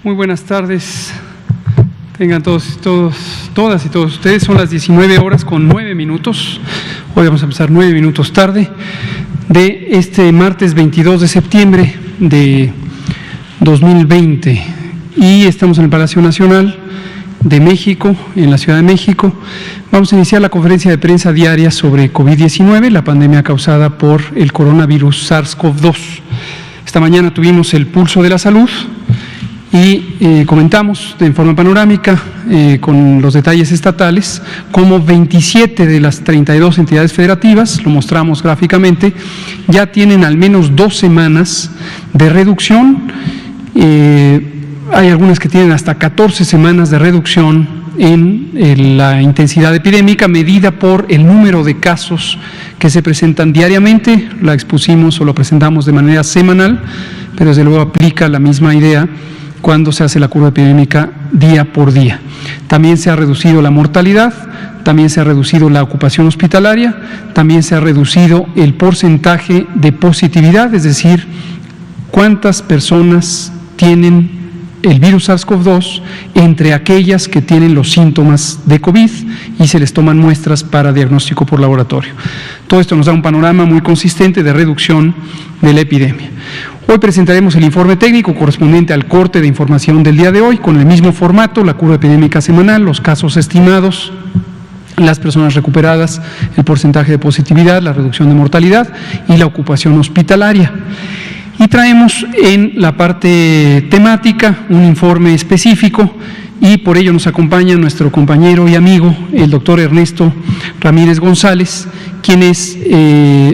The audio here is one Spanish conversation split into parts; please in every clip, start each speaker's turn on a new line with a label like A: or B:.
A: Muy buenas tardes. Tengan todas y todos ustedes. Son las 19 horas con 9 minutos. Hoy vamos a empezar 9 minutos tarde de este martes 22 de septiembre de 2020. Y estamos en el Palacio Nacional de México, en la Ciudad de México. Vamos a iniciar la conferencia de prensa diaria sobre COVID-19, la pandemia causada por el coronavirus SARS-CoV-2. Esta mañana tuvimos el pulso de la salud y comentamos de forma panorámica con los detalles estatales cómo 27 de las 32 entidades federativas, lo mostramos gráficamente, ya tienen al menos 2 semanas de reducción. Hay algunas que tienen hasta 14 semanas de reducción en la intensidad epidémica medida por el número de casos que se presentan diariamente. La expusimos o lo presentamos de manera semanal, pero desde luego aplica la misma idea cuando se hace la curva epidémica día por día. También se ha reducido la mortalidad, también se ha reducido la ocupación hospitalaria, también se ha reducido el porcentaje de positividad, es decir, cuántas personas tienen el virus SARS-CoV-2 entre aquellas que tienen los síntomas de COVID y se les toman muestras para diagnóstico por laboratorio. Todo esto nos da un panorama muy consistente de reducción de la epidemia. Hoy presentaremos el informe técnico correspondiente al corte de información del día de hoy, con el mismo formato, la curva epidémica semanal, los casos estimados, las personas recuperadas, el porcentaje de positividad, la reducción de mortalidad y la ocupación hospitalaria. Y traemos en la parte temática un informe específico y por ello nos acompaña nuestro compañero y amigo, el doctor Ernesto Ramírez González, quien es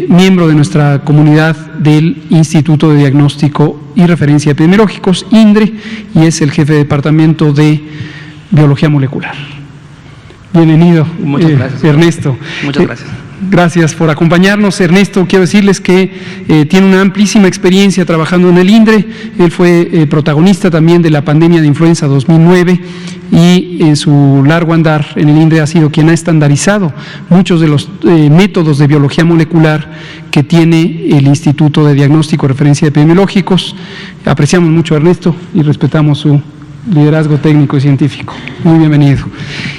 A: miembro de nuestra comunidad del Instituto de Diagnóstico y Referencia Epidemiológicos, INDRE, y es el jefe de departamento de Biología Molecular. Bienvenido.
B: Muchas gracias,
A: Ernesto.
B: Muchas gracias.
A: Gracias por acompañarnos, Ernesto. Quiero decirles que tiene una amplísima experiencia trabajando en el INDRE. Él fue protagonista también de la pandemia de influenza 2009 y en su largo andar en el INDRE ha sido quien ha estandarizado muchos de los métodos de biología molecular que tiene el Instituto de Diagnóstico y Referencia Epidemiológicos. Apreciamos mucho a Ernesto y respetamos su liderazgo técnico y científico. Muy bienvenido.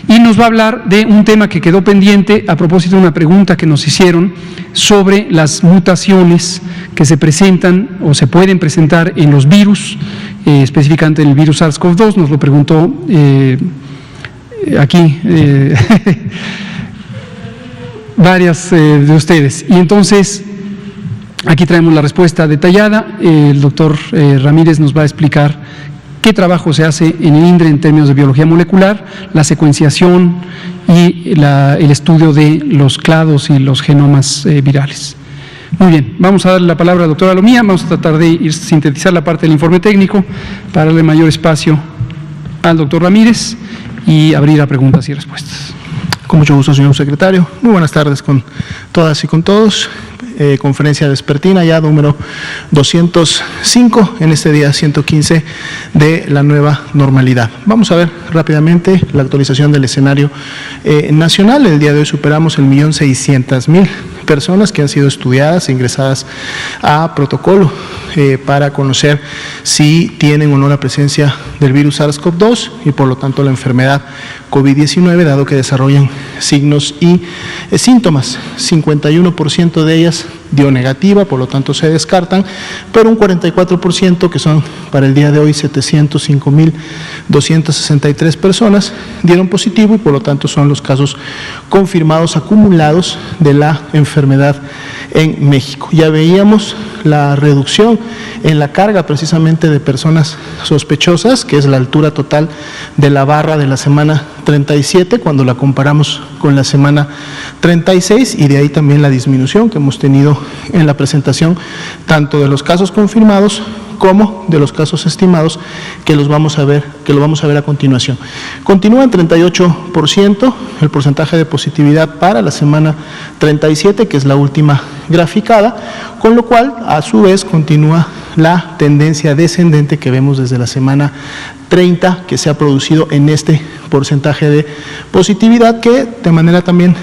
A: Y nos va a hablar de un tema que quedó pendiente a propósito de una pregunta que nos hicieron sobre las mutaciones que se presentan o se pueden presentar en los virus, específicamente en el virus SARS-CoV-2. Nos lo preguntó aquí varias de ustedes. Y entonces aquí traemos la respuesta detallada. El doctor Ramírez nos va a explicar qué trabajo se hace en el INDRE en términos de biología molecular, la secuenciación y el estudio de los clados y los genomas virales. Muy bien, vamos a darle la palabra a la doctora Lomía, vamos a tratar de sintetizar la parte del informe técnico para darle mayor espacio al doctor Ramírez y abrir a preguntas y respuestas.
C: Con mucho gusto, señor secretario. Muy buenas tardes con todas y con todos. Conferencia vespertina ya número 205, en este día 115 de la nueva normalidad. Vamos a ver rápidamente la actualización del escenario nacional. El día de hoy superamos el 1.600.000 personas que han sido estudiadas e ingresadas a protocolo para conocer si tienen o no la presencia del virus SARS-CoV-2 y por lo tanto la enfermedad COVID-19, dado que desarrollan signos y síntomas. 51% de ellas dio negativa, por lo tanto se descartan, pero un 44%, que son para el día de hoy 705.263 personas, dieron positivo y por lo tanto son los casos confirmados acumulados de la enfermedad en México. Ya veíamos la reducción en la carga precisamente de personas sospechosas, que es la altura total de la barra de la semana 37 cuando la comparamos con la semana 36, y de ahí también la disminución que hemos tenido en la presentación tanto de los casos confirmados como de los casos estimados que lo vamos a ver a continuación. Continúa en 38% el porcentaje de positividad para la semana 37, que es la última graficada, con lo cual a su vez continúa la tendencia descendente que vemos desde la semana 30 que se ha producido en este porcentaje de positividad, que de manera también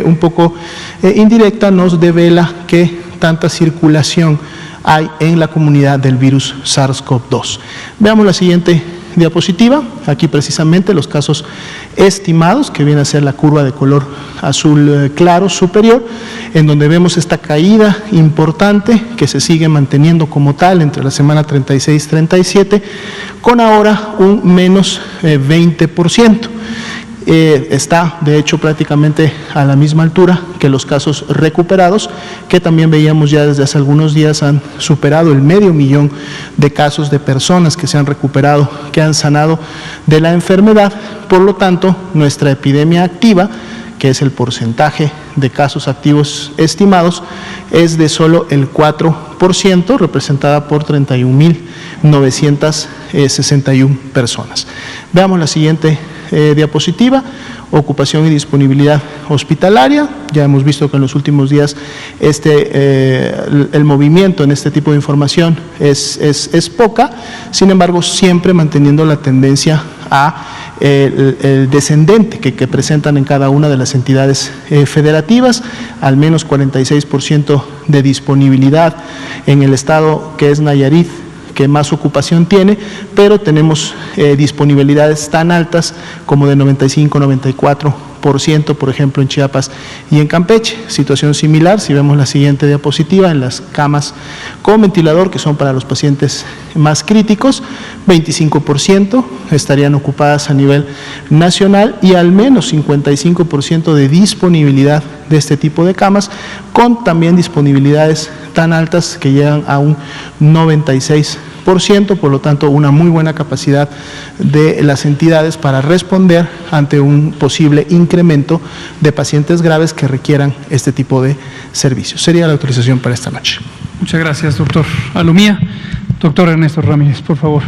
C: un poco indirecta nos devela que tanta circulación hay en la comunidad del virus SARS-CoV-2. Veamos la siguiente diapositiva, aquí precisamente los casos estimados, que viene a ser la curva de color azul claro superior, en donde vemos esta caída importante que se sigue manteniendo como tal entre la semana 36-37, con ahora un menos 20%. Está de hecho prácticamente a la misma altura que los casos recuperados, que también veíamos ya desde hace algunos días han superado el 500,000 de casos de personas que se han recuperado, que han sanado de la enfermedad. Por lo tanto, nuestra epidemia activa, que es el porcentaje de casos activos estimados, es de solo el 4%, representada por 31.961 personas. Veamos la siguiente diapositiva, ocupación y disponibilidad hospitalaria. Ya hemos visto que en los últimos días el movimiento en este tipo de información es poca, sin embargo siempre manteniendo la tendencia a el descendente que presentan en cada una de las entidades federativas, al menos 46% de disponibilidad en el estado que es Nayarit, que más ocupación tiene, pero tenemos disponibilidades tan altas como de 95-94%, por ejemplo en Chiapas y en Campeche. Situación similar, si vemos la siguiente diapositiva, en las camas con ventilador, que son para los pacientes más críticos, 25% estarían ocupadas a nivel nacional y al menos 55% de disponibilidad de este tipo de camas, con también disponibilidades tan altas que llegan a un 96%, por lo tanto una muy buena capacidad de las entidades para responder ante un posible incremento de pacientes graves que requieran este tipo de servicios. Sería la autorización para esta noche.
A: Muchas gracias, doctor Alumía. Doctor Ernesto Ramírez, por favor.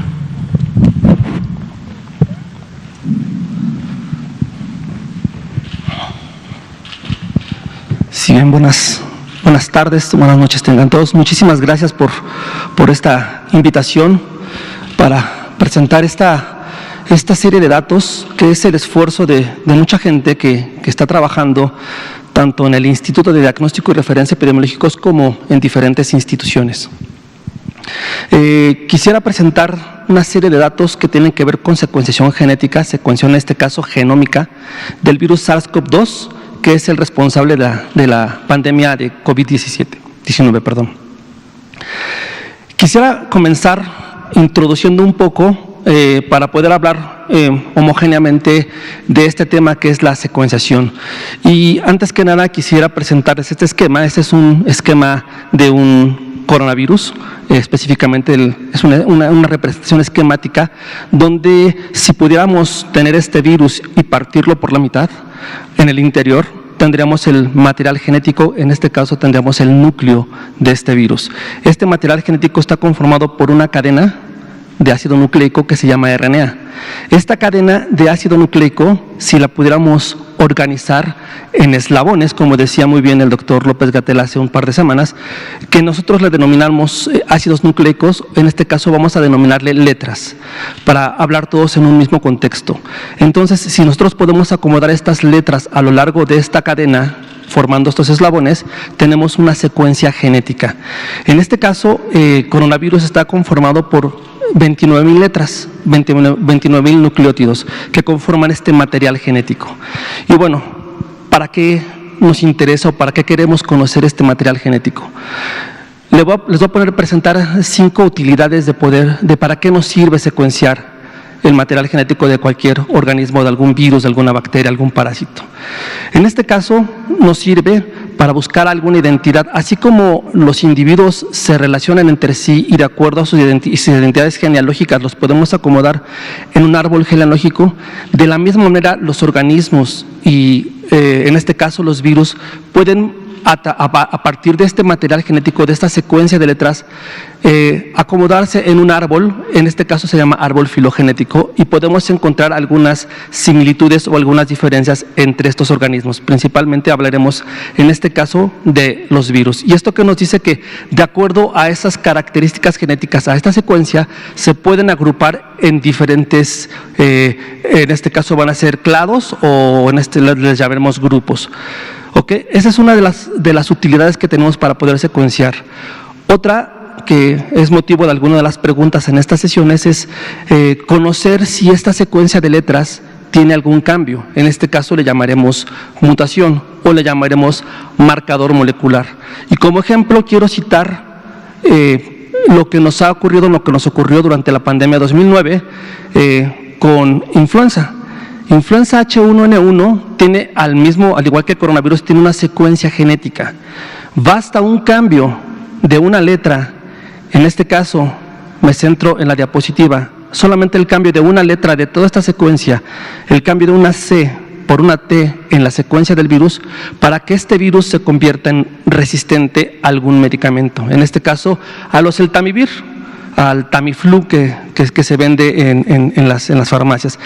B: Sí, bien, buenas tardes, buenas noches tengan todos. Muchísimas gracias por esta invitación para presentar esta serie de datos, que es el esfuerzo de mucha gente que está trabajando tanto en el Instituto de Diagnóstico y Referencia Epidemiológicos como en diferentes instituciones. Quisiera presentar una serie de datos que tienen que ver con secuenciación genética, secuenciación en este caso genómica, del virus SARS-CoV-2, que es el responsable de la pandemia de COVID-19. Quisiera comenzar introduciendo un poco para poder hablar homogéneamente de este tema que es la secuenciación. Y antes que nada quisiera presentarles este esquema. Este es un esquema de un coronavirus, específicamente es una representación esquemática donde si pudiéramos tener este virus y partirlo por la mitad, en el interior tendríamos el material genético, en este caso tendríamos el núcleo de este virus. Este material genético está conformado por una cadena de ácido nucleico que se llama RNA. Esta cadena de ácido nucleico, si la pudiéramos organizar en eslabones, como decía muy bien el doctor López-Gatell hace un par de semanas, que nosotros le denominamos ácidos nucleicos, en este caso vamos a denominarle letras, para hablar todos en un mismo contexto. Entonces, si nosotros podemos acomodar estas letras a lo largo de esta cadena, formando estos eslabones, tenemos una secuencia genética. En este caso, coronavirus está conformado por 29,000 letras, 29,000 nucleótidos que conforman este material genético. Y bueno, ¿para qué nos interesa o para qué queremos conocer este material genético? Les voy a presentar 5 utilidades de para qué nos sirve secuenciar el material genético de cualquier organismo, de algún virus, de alguna bacteria, algún parásito. En este caso nos sirve para buscar alguna identidad, así como los individuos se relacionan entre sí y de acuerdo a sus identidades genealógicas los podemos acomodar en un árbol genealógico. De la misma manera los organismos y en este caso los virus pueden a partir de este material genético, de esta secuencia de letras, acomodarse en un árbol, en este caso se llama árbol filogenético, y podemos encontrar algunas similitudes o algunas diferencias entre estos organismos. Principalmente hablaremos en este caso de los virus. Y esto que nos dice que de acuerdo a esas características genéticas, a esta secuencia, se pueden agrupar en diferentes, en este caso van a ser clados o en este les llamaremos grupos. ¿Okay? Esa es una de las utilidades que tenemos para poder secuenciar. Otra falta, que es motivo de alguna de las preguntas en estas sesiones, es conocer si esta secuencia de letras tiene algún cambio. En este caso le llamaremos mutación o le llamaremos marcador molecular. Y como ejemplo quiero citar lo que nos ha ocurrido, lo que nos ocurrió durante la pandemia 2009 con influenza. Influenza H1N1 tiene al igual que el coronavirus, tiene una secuencia genética. Basta un cambio de una letra, en este caso me centro en la diapositiva, solamente el cambio de una letra de toda esta secuencia, el cambio de una C por una T en la secuencia del virus, para que este virus se convierta en resistente a algún medicamento. En este caso, a los Eltamivir, al Tamiflu que se vende en las farmacias.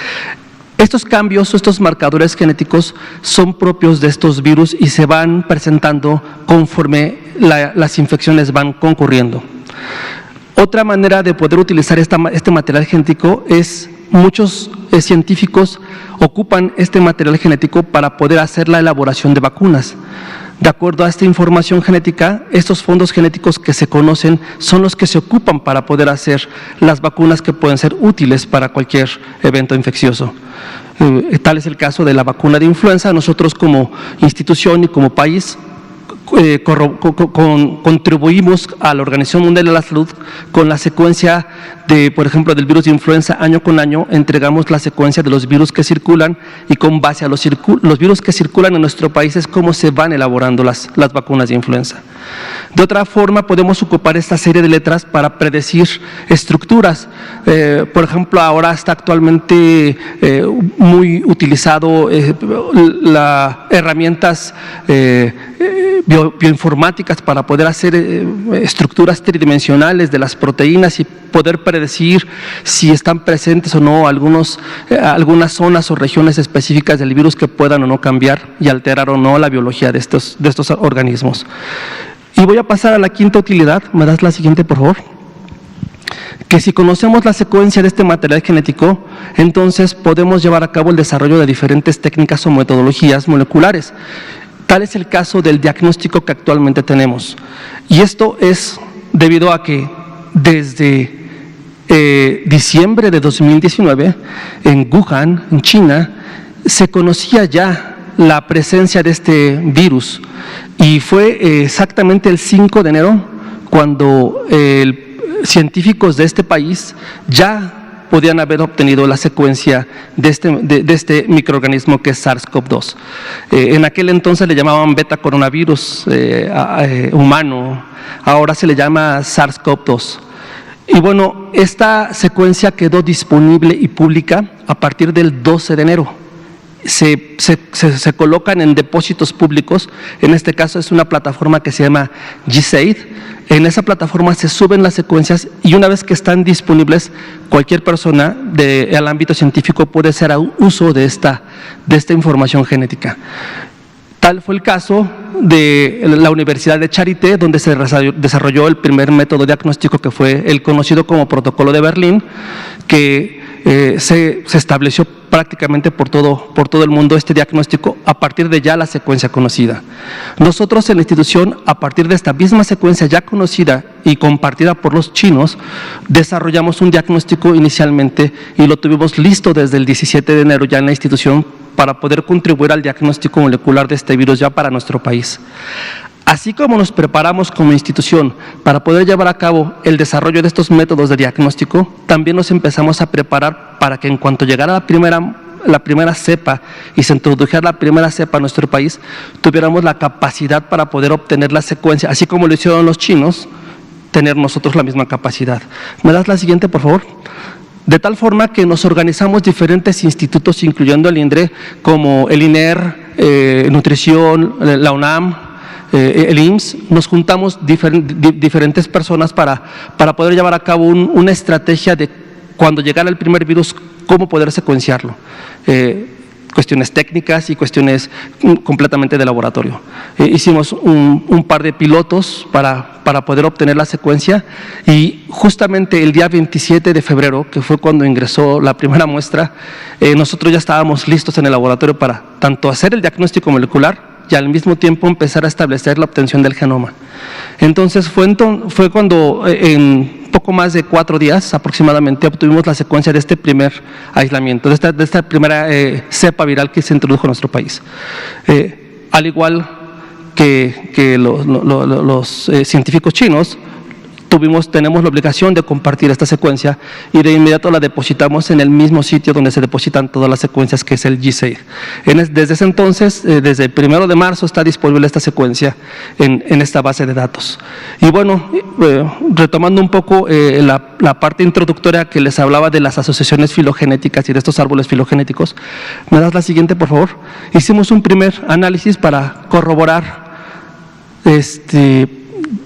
B: Estos cambios, estos marcadores genéticos son propios de estos virus y se van presentando conforme las infecciones van concurriendo. Otra manera de poder utilizar este material genético es, muchos científicos ocupan este material genético para poder hacer la elaboración de vacunas. De acuerdo a esta información genética, estos fondos genéticos que se conocen son los que se ocupan para poder hacer las vacunas que pueden ser útiles para cualquier evento infeccioso. Tal es el caso de la vacuna de influenza. Nosotros como institución y como país contribuimos a la Organización Mundial de la Salud con la secuencia de, por ejemplo, del virus de influenza. Año con año entregamos la secuencia de los virus que circulan, y con base a los virus que circulan en nuestro país es cómo se van elaborando las vacunas de influenza. De otra forma, podemos ocupar esta serie de letras para predecir estructuras. Por ejemplo, ahora está actualmente muy utilizado las herramientas bioinformáticas para poder hacer estructuras tridimensionales de las proteínas y poder predecir si están presentes o no algunas zonas o regiones específicas del virus que puedan o no cambiar y alterar o no la biología de estos organismos. Y voy a pasar a la quinta utilidad. ¿Me das la siguiente, por favor? Que si conocemos la secuencia de este material genético, entonces podemos llevar a cabo el desarrollo de diferentes técnicas o metodologías moleculares. Tal es el caso del diagnóstico que actualmente tenemos. Y esto es debido a que desde diciembre de 2019, en Wuhan, en China, se conocía ya la presencia de este virus, y fue exactamente el 5 de enero cuando científicos de este país ya podían haber obtenido la secuencia de este microorganismo que es SARS-CoV-2. En aquel entonces le llamaban beta coronavirus humano, ahora se le llama SARS-CoV-2. Y bueno, esta secuencia quedó disponible y pública a partir del 12 de enero. Se colocan en depósitos públicos. En este caso es una plataforma que se llama GISAID. En esa plataforma se suben las secuencias, y una vez que están disponibles, cualquier persona del ámbito científico puede hacer uso de esta información genética. Tal fue el caso de la Universidad de Charité, donde se desarrolló el primer método diagnóstico, que fue el conocido como Protocolo de Berlín, que se estableció prácticamente por todo el mundo este diagnóstico a partir de ya la secuencia conocida. Nosotros en la institución, a partir de esta misma secuencia ya conocida y compartida por los chinos, desarrollamos un diagnóstico inicialmente y lo tuvimos listo desde el 17 de enero ya en la institución para poder contribuir al diagnóstico molecular de este virus ya para nuestro país. Así como nos preparamos como institución para poder llevar a cabo el desarrollo de estos métodos de diagnóstico, también nos empezamos a preparar para que en cuanto llegara la primera cepa y se introdujera la primera cepa a nuestro país, tuviéramos la capacidad para poder obtener la secuencia, así como lo hicieron los chinos, tener nosotros la misma capacidad. ¿Me das la siguiente, por favor? De tal forma que nos organizamos diferentes institutos, incluyendo el INDRE, como el INER, Nutrición, la UNAM, el IMSS. Nos juntamos diferentes personas para poder llevar a cabo una estrategia de cuando llegara el primer virus, cómo poder secuenciarlo. cuestiones técnicas y cuestiones completamente de laboratorio. Hicimos un par de pilotos para poder obtener la secuencia, y justamente el día 27 de febrero, que fue cuando ingresó la primera muestra, nosotros ya estábamos listos en el laboratorio para tanto hacer el diagnóstico molecular y al mismo tiempo empezar a establecer la obtención del genoma. Entonces fue cuando en poco más de 4 días aproximadamente obtuvimos la secuencia de este primer aislamiento, de esta primera cepa viral que se introdujo en nuestro país. Al igual que los científicos chinos, tenemos la obligación de compartir esta secuencia, y de inmediato la depositamos en el mismo sitio donde se depositan todas las secuencias, que es el GISAID. Desde ese entonces, desde el 1 de marzo, está disponible esta secuencia en esta base de datos. Y bueno, retomando un poco la parte introductoria que les hablaba de las asociaciones filogenéticas y de estos árboles filogenéticos, ¿me das la siguiente, por favor? Hicimos un primer análisis para corroborar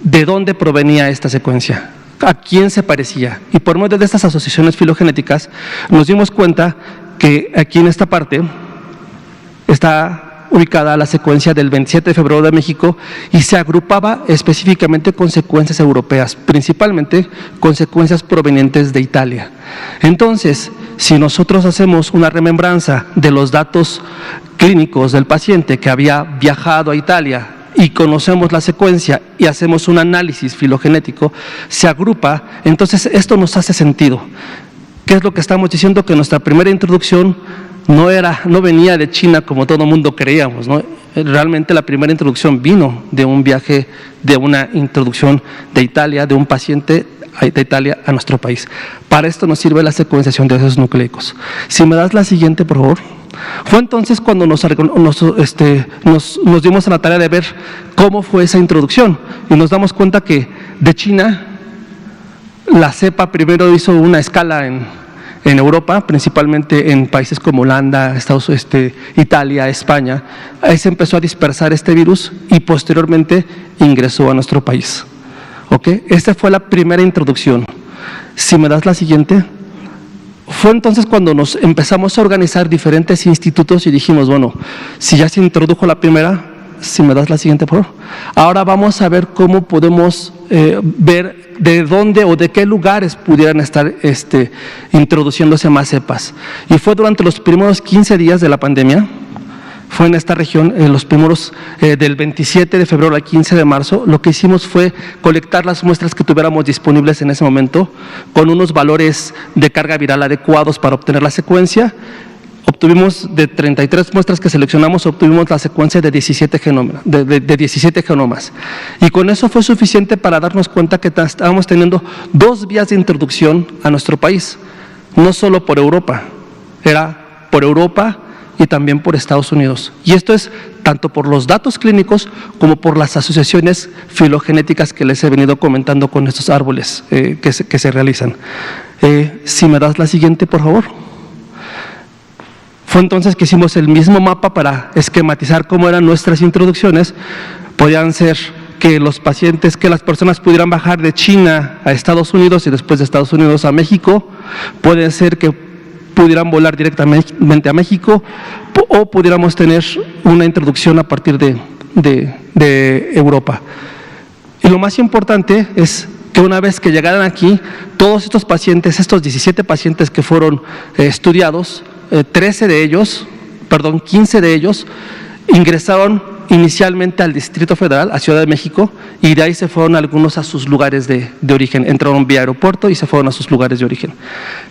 B: de dónde provenía esta secuencia, a quién se parecía. Y por medio de estas asociaciones filogenéticas nos dimos cuenta que aquí en esta parte está ubicada la secuencia del 27 de febrero de México, y se agrupaba específicamente con secuencias europeas, principalmente con secuencias provenientes de Italia. Entonces, si nosotros hacemos una remembranza de los datos clínicos del paciente que había viajado a Italia y conocemos la secuencia y hacemos un análisis filogenético, se agrupa, entonces esto nos hace sentido. ¿Qué es lo que estamos diciendo? Que nuestra primera introducción no venía de China como todo el mundo creíamos, ¿no? Realmente la primera introducción vino de un viaje, de una introducción de Italia, de un paciente de Italia a nuestro país. Para esto nos sirve la secuenciación de esos nucleicos. Si me das la siguiente, por favor. Fue entonces cuando nos dimos a la tarea de ver cómo fue esa introducción, y nos damos cuenta que de China la cepa primero hizo una escala en Europa, principalmente en países como Holanda, Italia, España. Ahí se empezó a dispersar este virus y posteriormente ingresó a nuestro país. ¿Okay? Esta fue la primera introducción. Si me das la siguiente. Fue entonces cuando nos empezamos a organizar diferentes institutos y dijimos, bueno, si ya se introdujo la primera, si me das la siguiente, por favor. Ahora vamos a ver cómo podemos ver de dónde o de qué lugares pudieran estar introduciéndose más cepas. Y fue durante los primeros 15 días de la pandemia, fue en esta región, en los primeros, del 27 de febrero al 15 de marzo, lo que hicimos fue colectar las muestras que tuviéramos disponibles en ese momento, con unos valores de carga viral adecuados para obtener la secuencia. Obtuvimos de 33 muestras que seleccionamos, obtuvimos la secuencia de 17 genomas. Y con eso fue suficiente para darnos cuenta que estábamos teniendo 2 vías de introducción a nuestro país, no solo por Europa, era por Europa y también por Estados Unidos. Y esto es tanto por los datos clínicos como por las asociaciones filogenéticas que les he venido comentando con estos árboles que se realizan. Si me das la siguiente, por favor. Fue entonces que hicimos el mismo mapa para esquematizar cómo eran nuestras introducciones. Podían ser que las personas pudieran bajar de China a Estados Unidos y después de Estados Unidos a México. Puede ser que pudieran volar directamente a México, o pudiéramos tener una introducción a partir de Europa. Y lo más importante es que una vez que llegaran aquí, todos estos pacientes, estos 17 pacientes que fueron estudiados, 15 de ellos, ingresaron inicialmente al Distrito Federal, a Ciudad de México, y de ahí se fueron algunos a sus lugares de origen. Entraron vía aeropuerto y se fueron a sus lugares de origen.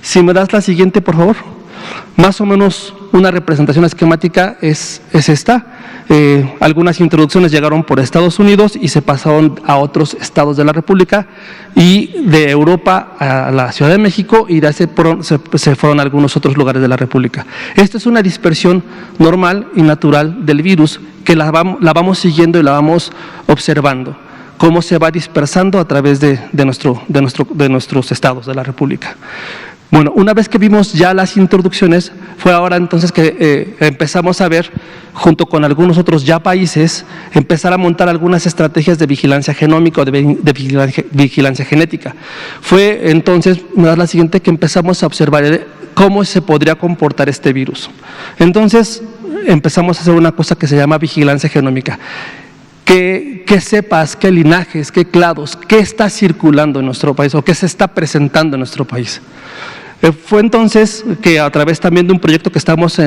B: Si me das la siguiente, por favor. Más o menos una representación esquemática es esta. Algunas introducciones llegaron por Estados Unidos y se pasaron a otros estados de la República, y de Europa a la Ciudad de México, y de ahí se fueron a algunos otros lugares de la República. Esta es una dispersión normal y natural del virus que la vamos siguiendo y la vamos observando, cómo se va dispersando a través de nuestros estados de la República. Bueno, una vez que vimos ya las introducciones, fue ahora entonces que empezamos a ver, junto con algunos otros ya países, empezar a montar algunas estrategias de vigilancia genómica o de vigilancia genética. Fue entonces, me das la siguiente, que empezamos a observar cómo se podría comportar este virus. Entonces, empezamos a hacer una cosa que se llama vigilancia genómica. ¿Qué cepas, qué linajes, qué clados, qué está circulando en nuestro país o qué se está presentando en nuestro país? Fue entonces que a través también de un proyecto que estamos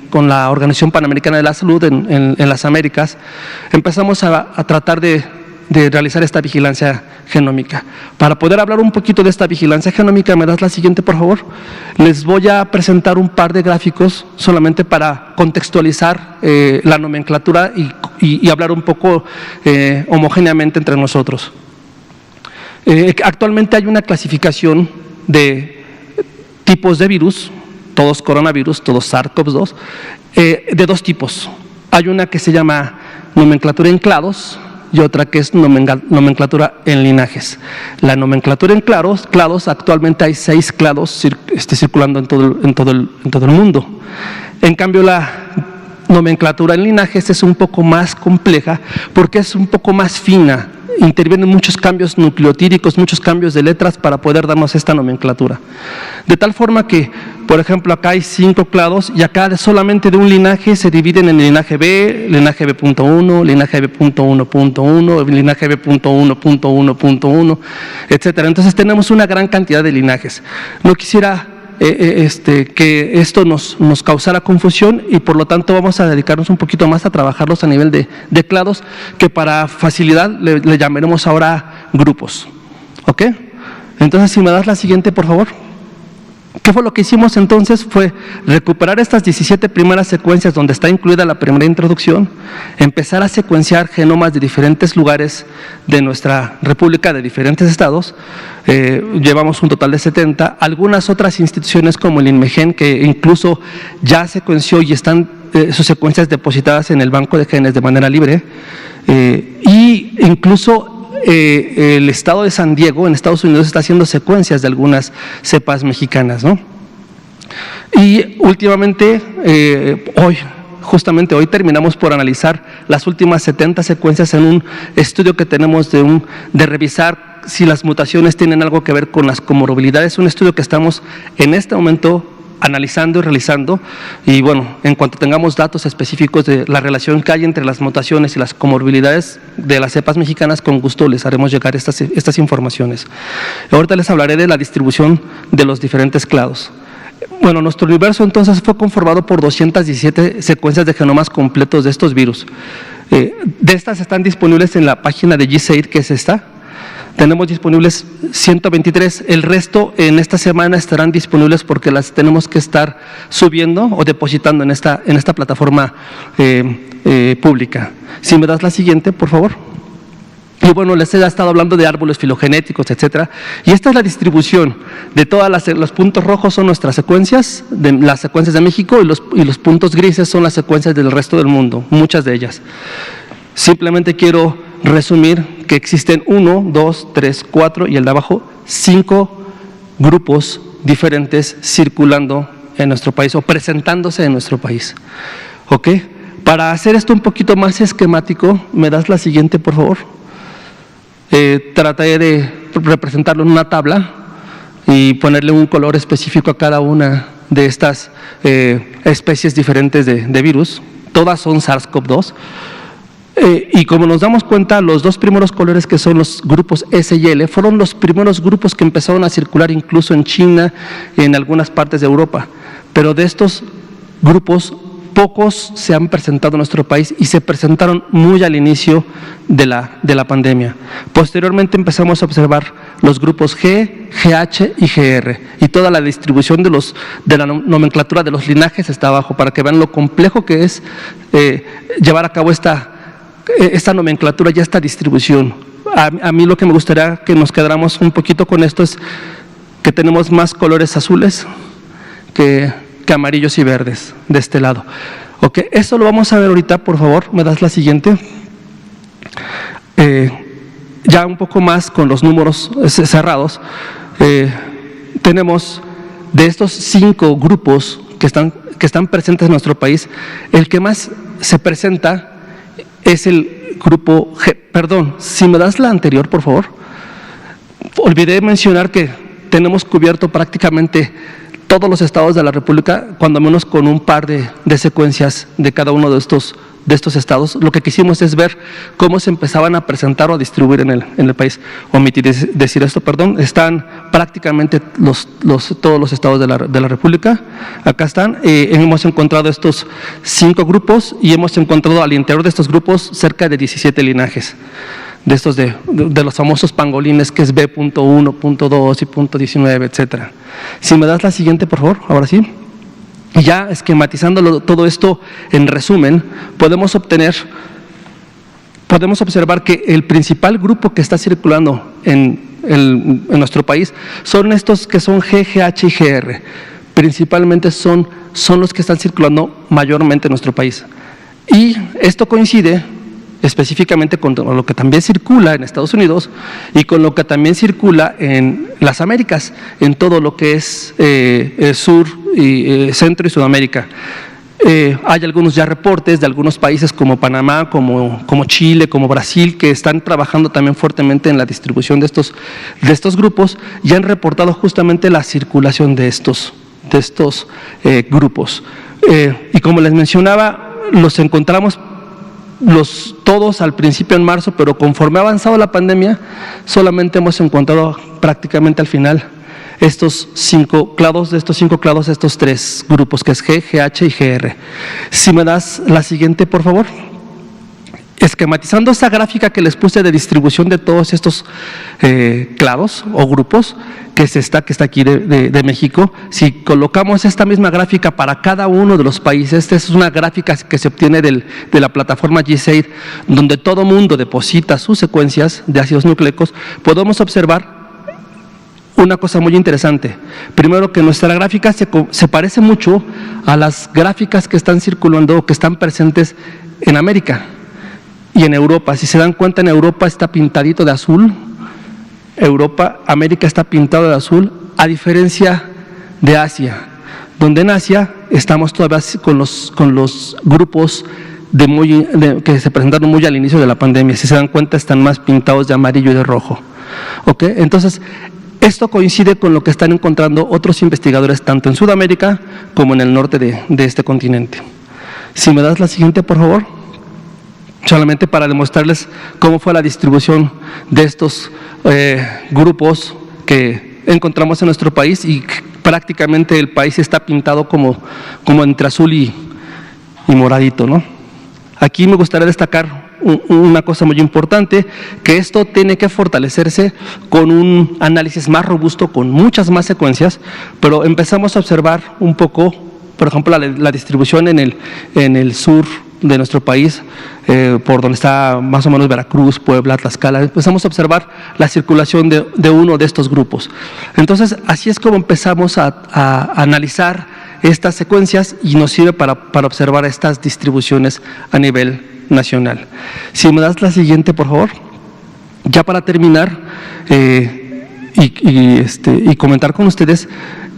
B: con la Organización Panamericana de la Salud en las Américas, empezamos a tratar de realizar esta vigilancia genómica. Para poder hablar un poquito de esta vigilancia genómica, ¿me das la siguiente, por favor? Les voy a presentar un par de gráficos solamente para contextualizar la nomenclatura y hablar un poco homogéneamente entre nosotros. Actualmente hay una clasificación de tipos de virus, todos coronavirus, todos SARS-CoV-2, de dos tipos. Hay una que se llama nomenclatura en clados y otra que es nomenclatura en linajes. La nomenclatura en clados, actualmente hay 6 clados circulando en todo el mundo. En cambio, la nomenclatura en linajes es un poco más compleja porque es un poco más fina. Intervienen muchos cambios nucleotídicos, muchos cambios de letras para poder darnos esta nomenclatura. De tal forma que, por ejemplo, acá hay 5 clados y acá solamente de un linaje se dividen en el linaje B, linaje B.1, linaje B.1.1, linaje B.1.1.1, etcétera. Entonces tenemos una gran cantidad de linajes. No quisiera que esto nos causara confusión y por lo tanto vamos a dedicarnos un poquito más a trabajarlos a nivel de clados, que para facilidad le llamaremos ahora grupos. ¿Ok? Entonces, si me das la siguiente, por favor. ¿Qué fue lo que hicimos entonces? Fue recuperar estas 17 primeras secuencias donde está incluida la primera introducción, empezar a secuenciar genomas de diferentes lugares de nuestra república, de diferentes estados. Llevamos un total de 70. Algunas otras instituciones como el INMEGEN, que incluso ya secuenció y están sus secuencias depositadas en el banco de genes de manera libre, y incluso el estado de San Diego en Estados Unidos está haciendo secuencias de algunas cepas mexicanas, ¿no? Y últimamente, justamente hoy terminamos por analizar las últimas 70 secuencias en un estudio que tenemos de revisar si las mutaciones tienen algo que ver con las comorbilidades. Un estudio que estamos en este momento analizando y realizando, y bueno, en cuanto tengamos datos específicos de la relación que hay entre las mutaciones y las comorbilidades de las cepas mexicanas, con gusto les haremos llegar estas informaciones. Ahorita les hablaré de la distribución de los diferentes clados. Bueno, nuestro universo entonces fue conformado por 217 secuencias de genomas completos de estos virus. De estas están disponibles en la página de GSAID, que es esta. Tenemos disponibles 123, el resto en esta semana estarán disponibles porque las tenemos que estar subiendo o depositando en esta plataforma pública. Si me das la siguiente, por favor. Y bueno, les he estado hablando de árboles filogenéticos, etcétera. Y esta es la distribución de todas los puntos rojos son nuestras secuencias, las secuencias de México, y los puntos grises son las secuencias del resto del mundo, muchas de ellas. Simplemente quiero resumir que existen 1, 2, 3, 4 y el de abajo 5 grupos diferentes circulando en nuestro país o presentándose en nuestro país. ¿Ok? Para hacer esto un poquito más esquemático, ¿me das la siguiente, por favor? Trataré de representarlo en una tabla y ponerle un color específico a cada una de estas especies diferentes de virus. Todas son SARS-CoV-2. Y como nos damos cuenta, los 2 primeros colores, que son los grupos S y L, fueron los primeros grupos que empezaron a circular incluso en China y en algunas partes de Europa. Pero de estos grupos, pocos se han presentado en nuestro país y se presentaron muy al inicio de la pandemia. Posteriormente empezamos a observar los grupos G, GH y GR, y toda la distribución de la nomenclatura de los linajes está abajo, para que vean lo complejo que es llevar a cabo esta nomenclatura y esta distribución. A mí lo que me gustaría que nos quedáramos un poquito con esto es que tenemos más colores azules que amarillos y verdes de este lado. Ok, eso lo vamos a ver ahorita, por favor, me das la siguiente. Ya un poco más con los números cerrados, tenemos de estos 5 grupos que están presentes en nuestro país, el que más se presenta es el grupo G. Perdón, si me das la anterior, por favor. Olvidé mencionar que tenemos cubierto prácticamente todos los estados de la República, cuando menos con un par de secuencias de cada uno de estos estados. Lo que quisimos es ver cómo se empezaban a presentar o a distribuir en el país. Omití decir esto, perdón. Están prácticamente todos los estados de la República. Acá están. Hemos encontrado estos 5 grupos y hemos encontrado al interior de estos grupos cerca de 17 linajes. De estos de los famosos pangolines, que es B.1, .2 y .19, etcétera. Si me das la siguiente, por favor, ahora sí. Y ya esquematizando todo esto en resumen, podemos observar que el principal grupo que está circulando en nuestro país son estos que son G, GH y GR. Principalmente son los que están circulando mayormente en nuestro país. Y esto coincide específicamente con lo que también circula en Estados Unidos y con lo que también circula en las Américas, en todo lo que es Sur, Centro y Sudamérica. Hay algunos ya reportes de algunos países como Panamá, como Chile, como Brasil, que están trabajando también fuertemente en la distribución de estos grupos y han reportado justamente la circulación de estos grupos. Y como les mencionaba, los encontramos todos al principio en marzo, pero conforme ha avanzado la pandemia, solamente hemos encontrado prácticamente al final estos 5 clados, estos 3 grupos, que es G, GH y GR. Si me das la siguiente, por favor. Esquematizando esa gráfica que les puse de distribución de todos estos clados o grupos, que está aquí de México, si colocamos esta misma gráfica para cada uno de los países, esta es una gráfica que se obtiene de la plataforma GSAID, donde todo mundo deposita sus secuencias de ácidos nucleicos, podemos observar una cosa muy interesante. Primero, que nuestra gráfica se parece mucho a las gráficas que están circulando o que están presentes en América y en Europa. Si se dan cuenta, en Europa está pintadito de azul. América está pintado de azul, a diferencia de Asia, donde en Asia estamos todavía con los grupos que se presentaron muy al inicio de la pandemia. Si se dan cuenta, están más pintados de amarillo y de rojo. ¿Ok? Entonces, esto coincide con lo que están encontrando otros investigadores tanto en Sudamérica como en el norte de este continente. Si me das la siguiente, por favor. Solamente para demostrarles cómo fue la distribución de estos grupos que encontramos en nuestro país, y prácticamente el país está pintado como entre azul y moradito, ¿no? Aquí me gustaría destacar una cosa muy importante, que esto tiene que fortalecerse con un análisis más robusto, con muchas más secuencias, pero empezamos a observar un poco, por ejemplo, la distribución en el sur de nuestro país, por donde está más o menos Veracruz, Puebla, Tlaxcala. Empezamos a observar la circulación de uno de estos grupos. Entonces, así es como empezamos a analizar estas secuencias y nos sirve para observar estas distribuciones a nivel nacional. Si me das la siguiente, por favor. Ya para terminar y comentar con ustedes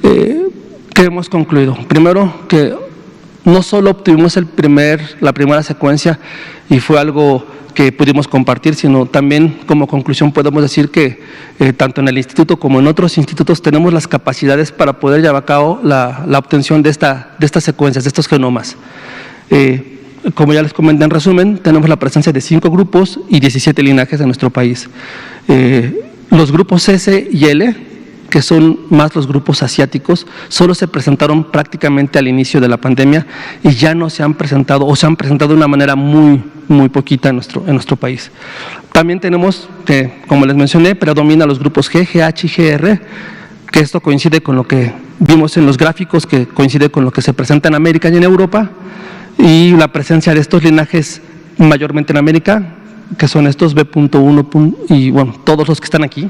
B: qué hemos concluido. Primero, que no solo obtuvimos la primera secuencia y fue algo que pudimos compartir, sino también como conclusión podemos decir que tanto en el instituto como en otros institutos tenemos las capacidades para poder llevar a cabo la obtención de estas secuencias, de estos genomas. Como ya les comenté en resumen, tenemos la presencia de 5 grupos y 17 linajes en nuestro país. Los grupos S y L, que son más los grupos asiáticos, solo se presentaron prácticamente al inicio de la pandemia y ya no se han presentado, o se han presentado de una manera muy poquita en nuestro país. También tenemos, como les mencioné, predomina los grupos G, GH y GR, que esto coincide con lo que vimos en los gráficos, que coincide con lo que se presenta en América y en Europa, y la presencia de estos linajes mayormente en América, que son estos B.1 y bueno, todos los que están aquí.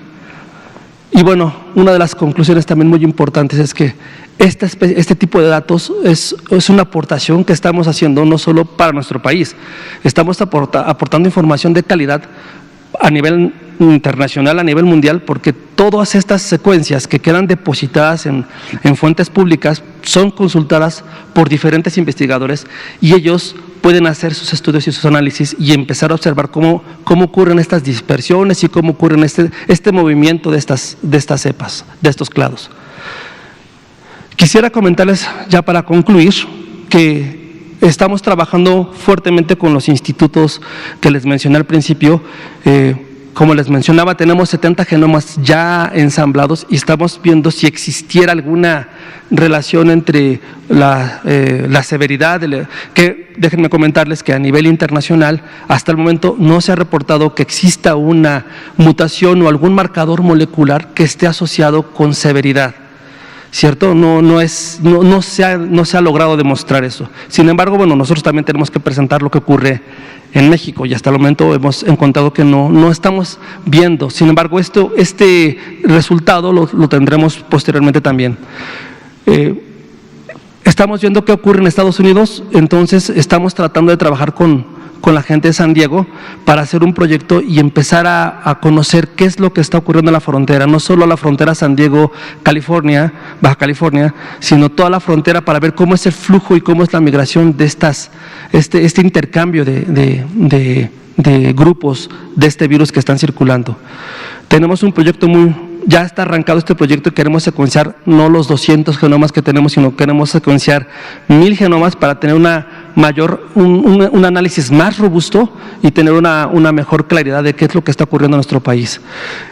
B: Y bueno, una de las conclusiones también muy importantes es que este tipo de datos es una aportación que estamos haciendo no solo para nuestro país, estamos aportando información de calidad a nivel internacional, a nivel mundial, porque todas estas secuencias que quedan depositadas en fuentes públicas son consultadas por diferentes investigadores y ellos pueden hacer sus estudios y sus análisis y empezar a observar cómo ocurren estas dispersiones y cómo ocurren este movimiento de estas cepas, de estos clados. Quisiera comentarles, ya para concluir, que estamos trabajando fuertemente con los institutos que les mencioné al principio. Como les mencionaba, tenemos 70 genomas ya ensamblados y estamos viendo si existiera alguna relación entre la severidad, que déjenme comentarles que a nivel internacional hasta el momento no se ha reportado que exista una mutación o algún marcador molecular que esté asociado con severidad, ¿cierto? No se ha logrado demostrar eso. Sin embargo, bueno, nosotros también tenemos que presentar lo que ocurre en México y hasta el momento hemos encontrado que no estamos viendo. Sin embargo, este resultado lo tendremos posteriormente también. Estamos viendo qué ocurre en Estados Unidos, entonces estamos tratando de trabajar con la gente de San Diego para hacer un proyecto y empezar a conocer qué es lo que está ocurriendo en la frontera, no solo la frontera San Diego, California, Baja California, sino toda la frontera para ver cómo es el flujo y cómo es la migración de este intercambio de grupos de este virus que están circulando. Tenemos un proyecto ya está arrancado este proyecto y queremos secuenciar no los 200 genomas que tenemos, sino queremos secuenciar 1000 genomas para tener un análisis más robusto y tener una mejor claridad de qué es lo que está ocurriendo en nuestro país.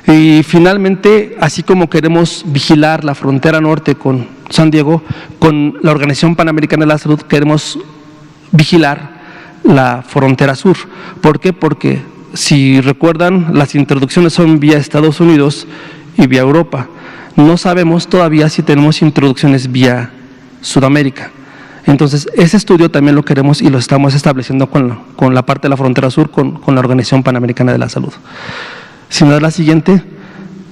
B: Y finalmente, así como queremos vigilar la frontera norte con San Diego, con la Organización Panamericana de la Salud queremos vigilar la frontera sur. ¿Por qué? Porque si recuerdan, las introducciones son vía Estados Unidos y vía Europa. No sabemos todavía si tenemos introducciones vía Sudamérica. Entonces, ese estudio también lo queremos y lo estamos estableciendo con la parte de la frontera sur, con la Organización Panamericana de la Salud. Si me da la siguiente,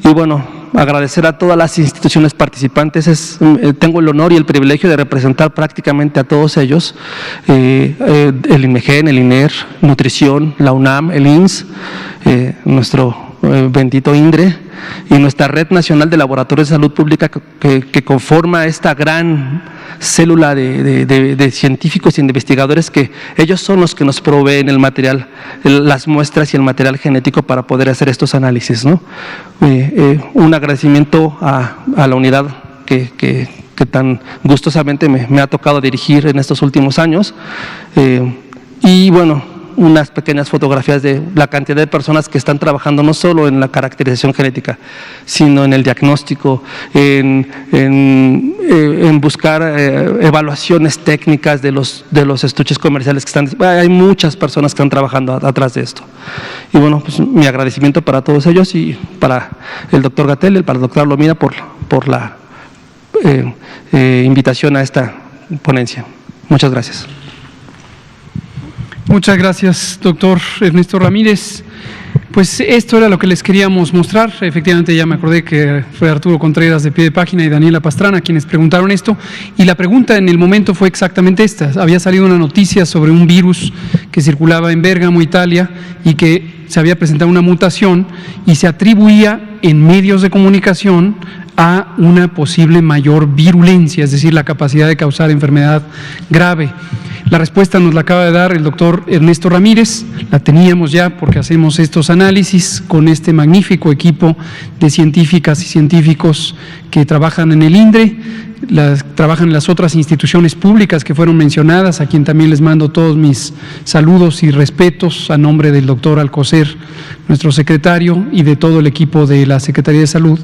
B: y bueno, agradecer a todas las instituciones participantes. Tengo el honor y el privilegio de representar prácticamente a todos ellos, el INMEGEN, el INER, Nutrición, la UNAM, el INS, nuestro bendito INDRE y nuestra Red Nacional de Laboratorios de Salud Pública que conforma esta gran célula de científicos y investigadores que ellos son los que nos proveen el material, las muestras y el material genético para poder hacer estos análisis, ¿no? Un agradecimiento a la unidad que tan gustosamente me ha tocado dirigir en estos últimos años y bueno, unas pequeñas fotografías de la cantidad de personas que están trabajando no solo en la caracterización genética, sino en el diagnóstico, en buscar evaluaciones técnicas de los estuches comerciales que están. Hay muchas personas que están trabajando atrás de esto. Y bueno, pues mi agradecimiento para todos ellos y para el doctor Gatell y para el doctor Lomina por la invitación a esta ponencia. Muchas gracias.
A: Muchas gracias, doctor Ernesto Ramírez. Pues esto era lo que les queríamos mostrar. Efectivamente, ya me acordé que fue Arturo Contreras de Pie de Página y Daniela Pastrana quienes preguntaron esto. Y la pregunta en el momento fue exactamente esta. Había salido una noticia sobre un virus que circulaba en Bérgamo, Italia, y que se había presentado una mutación y se atribuía en medios de comunicación a una posible mayor virulencia, es decir, la capacidad de causar enfermedad grave. La respuesta nos la acaba de dar el doctor Ernesto Ramírez, la teníamos ya porque hacemos estos análisis con este magnífico equipo de científicas y científicos que trabajan en el INDRE, trabajan en las otras instituciones públicas que fueron mencionadas, a quien también les mando todos mis saludos y respetos a nombre del doctor Alcocer, nuestro secretario, y de todo el equipo de la Secretaría de Salud.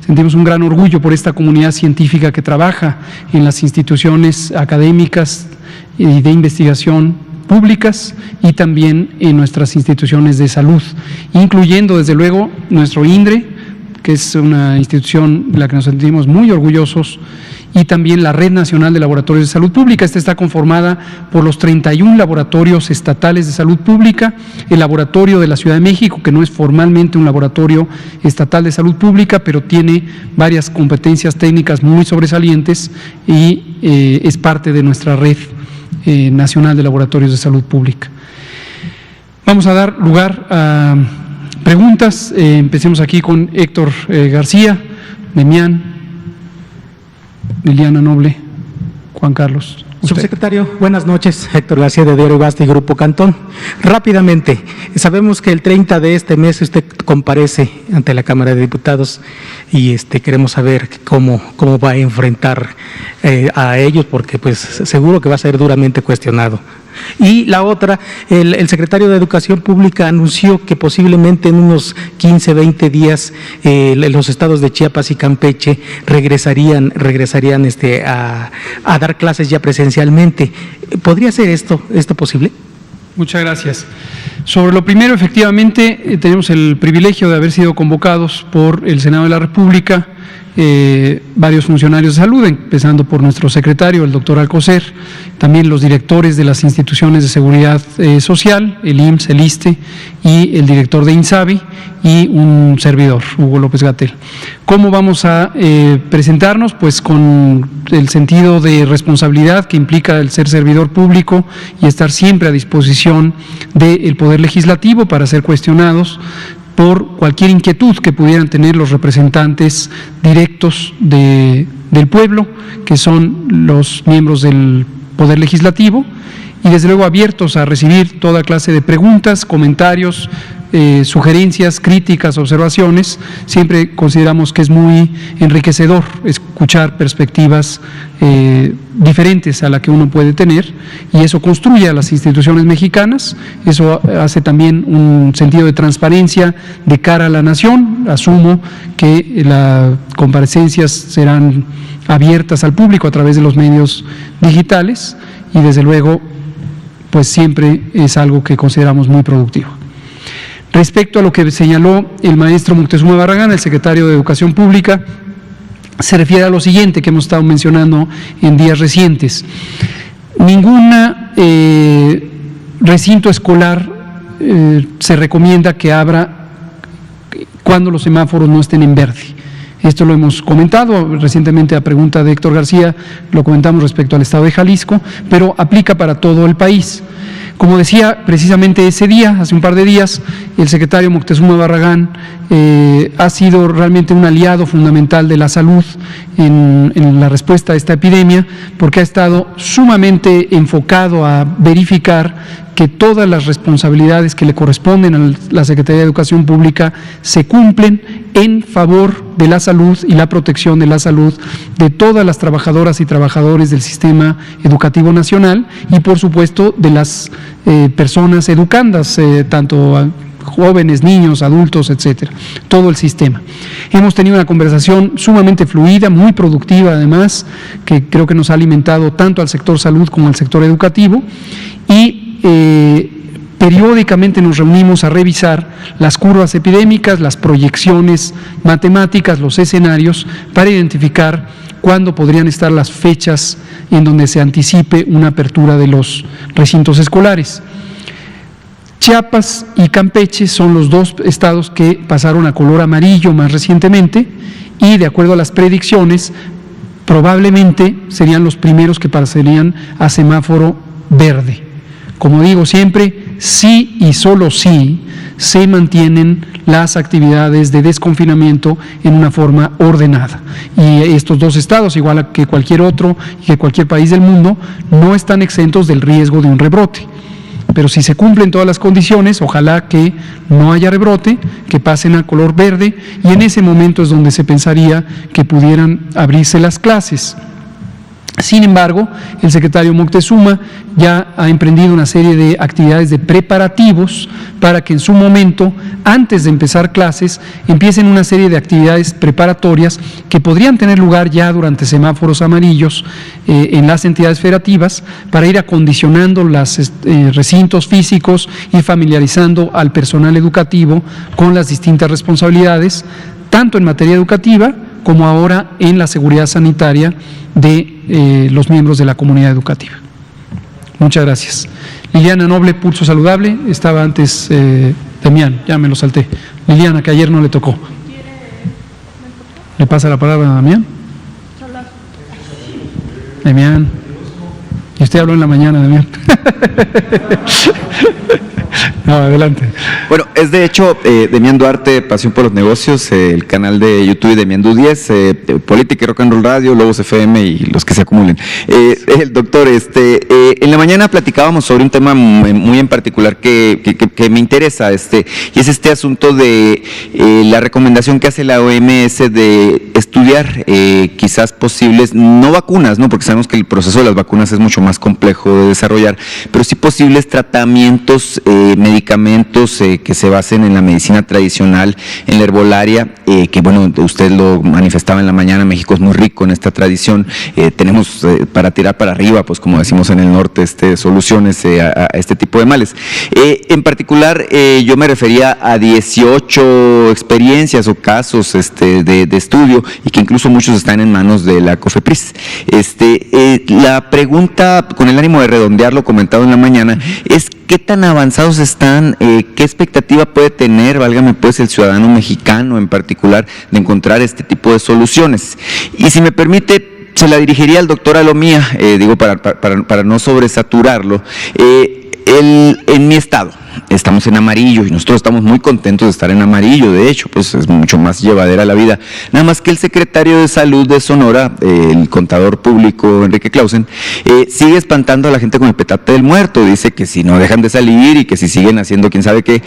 A: Sentimos un gran orgullo por esta comunidad científica que trabaja en las instituciones académicas y de investigación públicas y también en nuestras instituciones de salud, incluyendo desde luego nuestro INDRE, que es una institución de la que nos sentimos muy orgullosos, y también la Red Nacional de Laboratorios de Salud Pública. Esta está conformada por los 31 laboratorios estatales de salud pública, el laboratorio de la Ciudad de México, que no es formalmente un laboratorio estatal de salud pública, pero tiene varias competencias técnicas muy sobresalientes y es parte de nuestra Red Nacional de Laboratorios de Salud Pública. Vamos a dar lugar a preguntas. Empecemos aquí con Héctor García, Demián, Liliana Noble, Juan Carlos.
D: Subsecretario, buenas noches. Héctor García de Diario Basta y Grupo Cantón. Rápidamente, sabemos que el 30 de este mes usted comparece ante la Cámara de Diputados y queremos saber cómo va a enfrentar a ellos, porque pues seguro que va a ser duramente cuestionado. Y la otra, el secretario de Educación Pública anunció que posiblemente en unos 15, 20 días los estados de Chiapas y Campeche regresarían a dar clases ya presencialmente. ¿Podría ser esto posible?
A: Muchas gracias. Sobre lo primero, efectivamente, tenemos el privilegio de haber sido convocados por el Senado de la República, varios funcionarios de salud, empezando por nuestro secretario, el doctor Alcocer, también los directores de las instituciones de seguridad social, el IMSS, el ISSSTE y el director de INSABI y un servidor, Hugo López-Gatell. ¿Cómo vamos a presentarnos? Pues con el sentido de responsabilidad que implica el ser servidor público y estar siempre a disposición del Poder Legislativo para ser cuestionados por cualquier inquietud que pudieran tener los representantes directos del pueblo, que son los miembros del Poder Legislativo, y desde luego abiertos a recibir toda clase de preguntas, comentarios, sugerencias, críticas, observaciones. Siempre consideramos que es muy enriquecedor escuchar perspectivas diferentes a la que uno puede tener, y eso construye a las instituciones mexicanas. Eso hace también un sentido de transparencia de cara a la nación. Asumo que las comparecencias serán abiertas al público a través de los medios digitales, y desde luego pues siempre es algo que consideramos muy productivo. Respecto a lo que señaló el maestro Moctezuma Barragán, el secretario de Educación Pública, se refiere a lo siguiente que hemos estado mencionando en días recientes. Ningún recinto escolar se recomienda que abra cuando los semáforos no estén en verde. Esto lo hemos comentado recientemente a pregunta de Héctor García, lo comentamos respecto al estado de Jalisco, pero aplica para todo el país. Como decía, precisamente ese día, hace un par de días, el secretario Moctezuma Barragán ha sido realmente un aliado fundamental de la salud en la respuesta a esta epidemia, porque ha estado sumamente enfocado a verificar que todas las responsabilidades que le corresponden a la Secretaría de Educación Pública se cumplen en favor de la salud y la protección de la salud de todas las trabajadoras y trabajadores del sistema educativo nacional y, por supuesto, de las personas educandas, tanto jóvenes, niños, adultos, etcétera, todo el sistema. Hemos tenido una conversación sumamente fluida, muy productiva además, que creo que nos ha alimentado tanto al sector salud como al sector educativo, y periódicamente nos reunimos a revisar las curvas epidémicas, las proyecciones matemáticas, los escenarios, para identificar cuándo podrían estar las fechas en donde se anticipe una apertura de los recintos escolares. Chiapas y Campeche son los dos estados que pasaron a color amarillo más recientemente, y de acuerdo a las predicciones, probablemente serían los primeros que pasarían a semáforo verde. Como digo siempre, sí y solo sí se mantienen las actividades de desconfinamiento en una forma ordenada. Y estos dos estados, igual que cualquier otro y que cualquier país del mundo, no están exentos del riesgo de un rebrote. Pero si se cumplen todas las condiciones, ojalá que no haya rebrote, que pasen a color verde, y en ese momento es donde se pensaría que pudieran abrirse las clases. Sin embargo, el secretario Moctezuma ya ha emprendido una serie de actividades de preparativos para que en su momento, antes de empezar clases, empiecen una serie de actividades preparatorias que podrían tener lugar ya durante semáforos amarillos en las entidades federativas, para ir acondicionando los recintos físicos y familiarizando al personal educativo con las distintas responsabilidades, tanto en materia educativa como ahora en la seguridad sanitaria de los miembros de la comunidad educativa. Muchas gracias. Liliana Noble, Pulso Saludable, estaba antes Damián, ya me lo salté. Liliana, que ayer no le tocó. ¿Le pasa la palabra a Damián? Damián. Y usted habló en la mañana, Damián. No, adelante.
E: Bueno, es de hecho Demián Duarte, Pasión por los Negocios, el canal de YouTube de Demián Du10, Política y Rock and Roll Radio, Lobos FM y los que se acumulen. El doctor, en la mañana platicábamos sobre un tema muy en particular que me interesa, y es este asunto de la recomendación que hace la OMS de estudiar quizás posibles, no vacunas, ¿no? Porque sabemos que el proceso de las vacunas es mucho más complejo de desarrollar, pero sí posibles tratamientos, medicamentos que se basen en la medicina tradicional, en la herbolaria, que bueno, usted lo manifestaba en la mañana, México es muy rico en esta tradición, tenemos para tirar para arriba, pues como decimos en el norte, soluciones a este tipo de males. En particular, yo me refería a 18 experiencias o casos de estudio y que incluso muchos están en manos de la COFEPRIS. La pregunta, con el ánimo de redondear lo comentado en la mañana, es ¿qué tan avanzados están? ¿Qué expectativa puede tener, válgame pues, el ciudadano mexicano en particular de encontrar este tipo de soluciones? Y si me permite, se la dirigiría al doctor Alomía, digo para no sobresaturarlo. En mi estado estamos en amarillo y nosotros estamos muy contentos de estar en amarillo, de hecho, pues es mucho más llevadera la vida. Nada más que el secretario de Salud de Sonora, el contador público Enrique Clausen, sigue espantando a la gente con el petate del muerto. Dice que si no dejan de salir y que si siguen haciendo quién sabe qué,